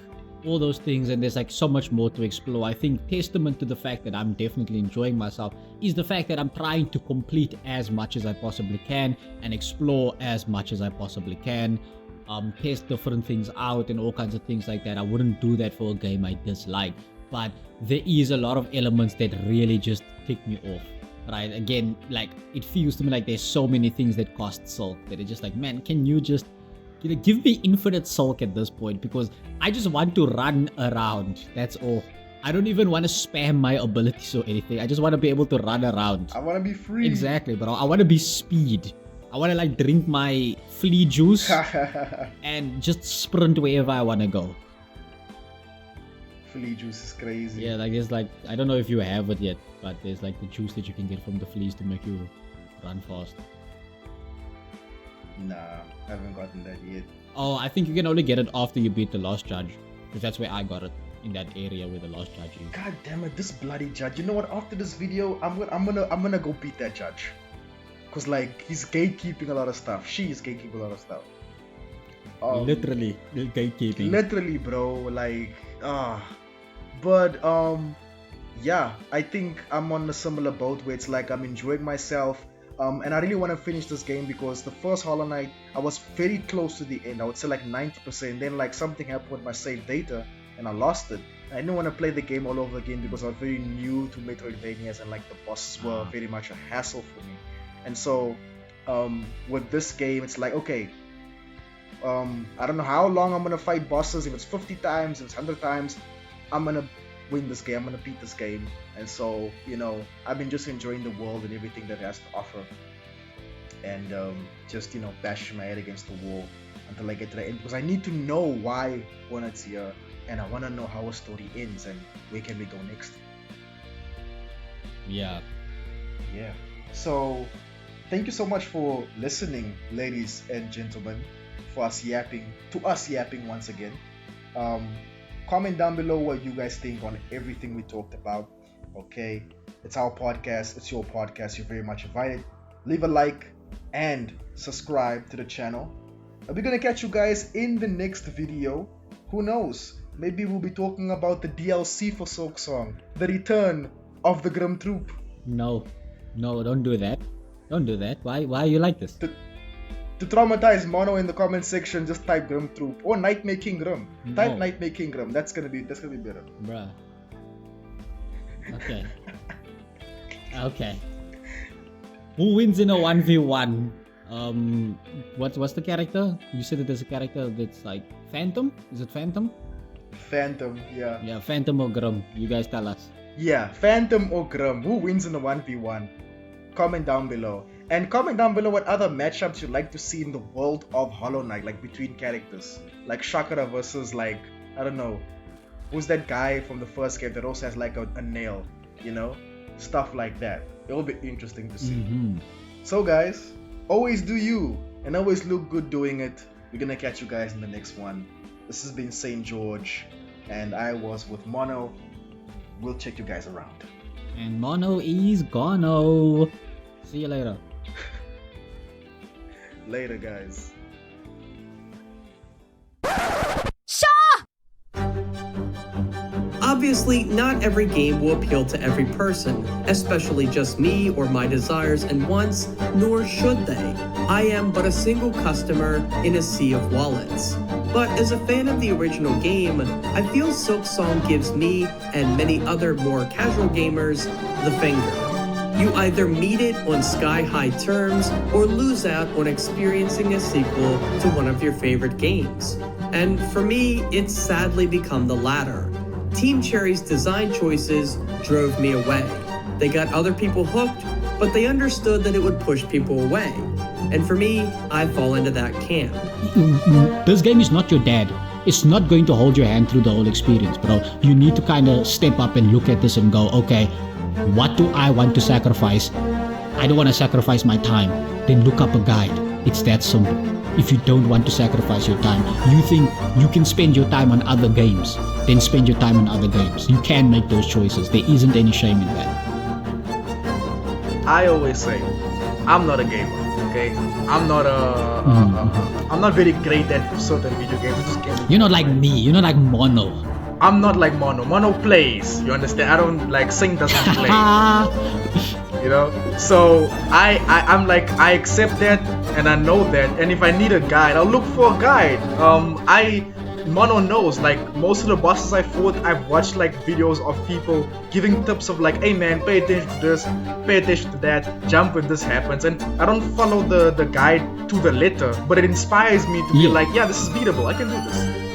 all those things, and there's like so much more to explore. I think testament to the fact that I'm definitely enjoying myself is the fact that I'm trying to complete as much as I possibly can and explore as much as I possibly can, test different things out and all kinds of things like that. I wouldn't do that for a game I dislike, but there is a lot of elements that really just tick me off, right? Again, like it feels to me like there's so many things that cost Silk that it's just like, man, can you just give me infinite Silk at this point, because I just want to run around. That's all. I don't even want to spam my abilities or anything. I just want to be able to run around. I want to be free. Exactly, bro. I want to be speed. I want to like drink my flea juice and just sprint wherever I want to go. Flea juice is crazy. Yeah, like there's like, I don't know if you have it yet, but there's like the juice that you can get from the fleas to make you run fast. Nah, I haven't gotten that yet. Oh, I think you can only get it after you beat the last judge, because that's where I got it, in that area where the last judge is. God damn it, this bloody judge! You know what? After this video, I'm gonna go beat that judge, cause like he's gatekeeping a lot of stuff. She is gatekeeping a lot of stuff. Literally, gatekeeping. Literally, bro. Like but yeah, I think I'm on a similar boat where it's like I'm enjoying myself. And I really want to finish this game because the first Hollow Knight, I was very close to the end. I would say like 90%. Then like something happened with my save data and I lost it. I didn't want to play the game all over again because I was very new to Metroidvanias and like the bosses were very much a hassle for me. And so with this game, it's like, okay, I don't know how long I'm gonna fight bosses. If it's 50 times, if it's 100 times, I'm gonna win this game. I'm gonna beat this game. And so, I've been just enjoying the world and everything that it has to offer, and just bash my head against the wall until I get to the end, because I need to know why Bonnet's here, and I want to know how a story ends and where can we go next. Yeah. So thank you so much for listening, ladies and gentlemen, for us yapping once again. Comment down below what you guys think on everything we talked about. Okay, it's our podcast, it's your podcast, you're very much invited. Leave a like and subscribe to the channel. We're gonna catch you guys in the next video. Who knows, maybe we'll be talking about the DLC for Silksong, the return of the Grim Troop. No, don't do that. Why are you like this? To traumatize Mono in the comment section, just type Grim Troop or Nightmare King Grim. Type Nightmare King Grim. That's gonna be better. Bruh. Okay. Who wins in a 1v1? What's the character? You said that there's a character that's like Phantom? Is it Phantom? Phantom, yeah. Yeah, Phantom or Grim. You guys tell us. Yeah, Phantom or Grim. Who wins in a 1v1? Comment down below. And comment down below what other matchups you'd like to see in the world of Hollow Knight, like between characters. Like Shakara versus, like, I don't know, who's that guy from the first game that also has like a nail, Stuff like that. It'll be interesting to see. Mm-hmm. So guys, always do you and always look good doing it. We're gonna catch you guys in the next one. This has been SaintJorge, and I was with Mono. We'll check you guys around. And Mono is gone. See you later. Later, guys. Obviously, not every game will appeal to every person, especially just me or my desires and wants, nor should they. I am but a single customer in a sea of wallets. But as a fan of the original game, I feel Silksong gives me and many other more casual gamers the finger. You either meet it on sky-high terms or lose out on experiencing a sequel to one of your favorite games. And for me, it's sadly become the latter. Team Cherry's design choices drove me away. They got other people hooked, but they understood that it would push people away. And for me, I fall into that camp. This game is not your dad. It's not going to hold your hand through the whole experience, bro. You need to kind of step up and look at this and go, okay, what do I want to sacrifice? I don't want to sacrifice my time. Then look up a guide. It's that simple. If you don't want to sacrifice your time, you think you can spend your time on other games, then spend your time on other games. You can make those choices. There isn't any shame in that. I always say, I'm not a gamer, okay? I'm not I'm not very great at certain video games. You're not like me. You're not like Mono. I'm not like Mono. Mono plays. You understand? I don't like Sing doesn't play. So I'm like, I accept that and I know that, and if I need a guide, I'll look for a guide. Mono knows, like, most of the bosses I fought, I've watched like videos of people giving tips of like, hey man, pay attention to this, pay attention to that, jump when this happens, and I don't follow the guide to the letter, but it inspires me to be like, yeah, this is beatable, I can do this.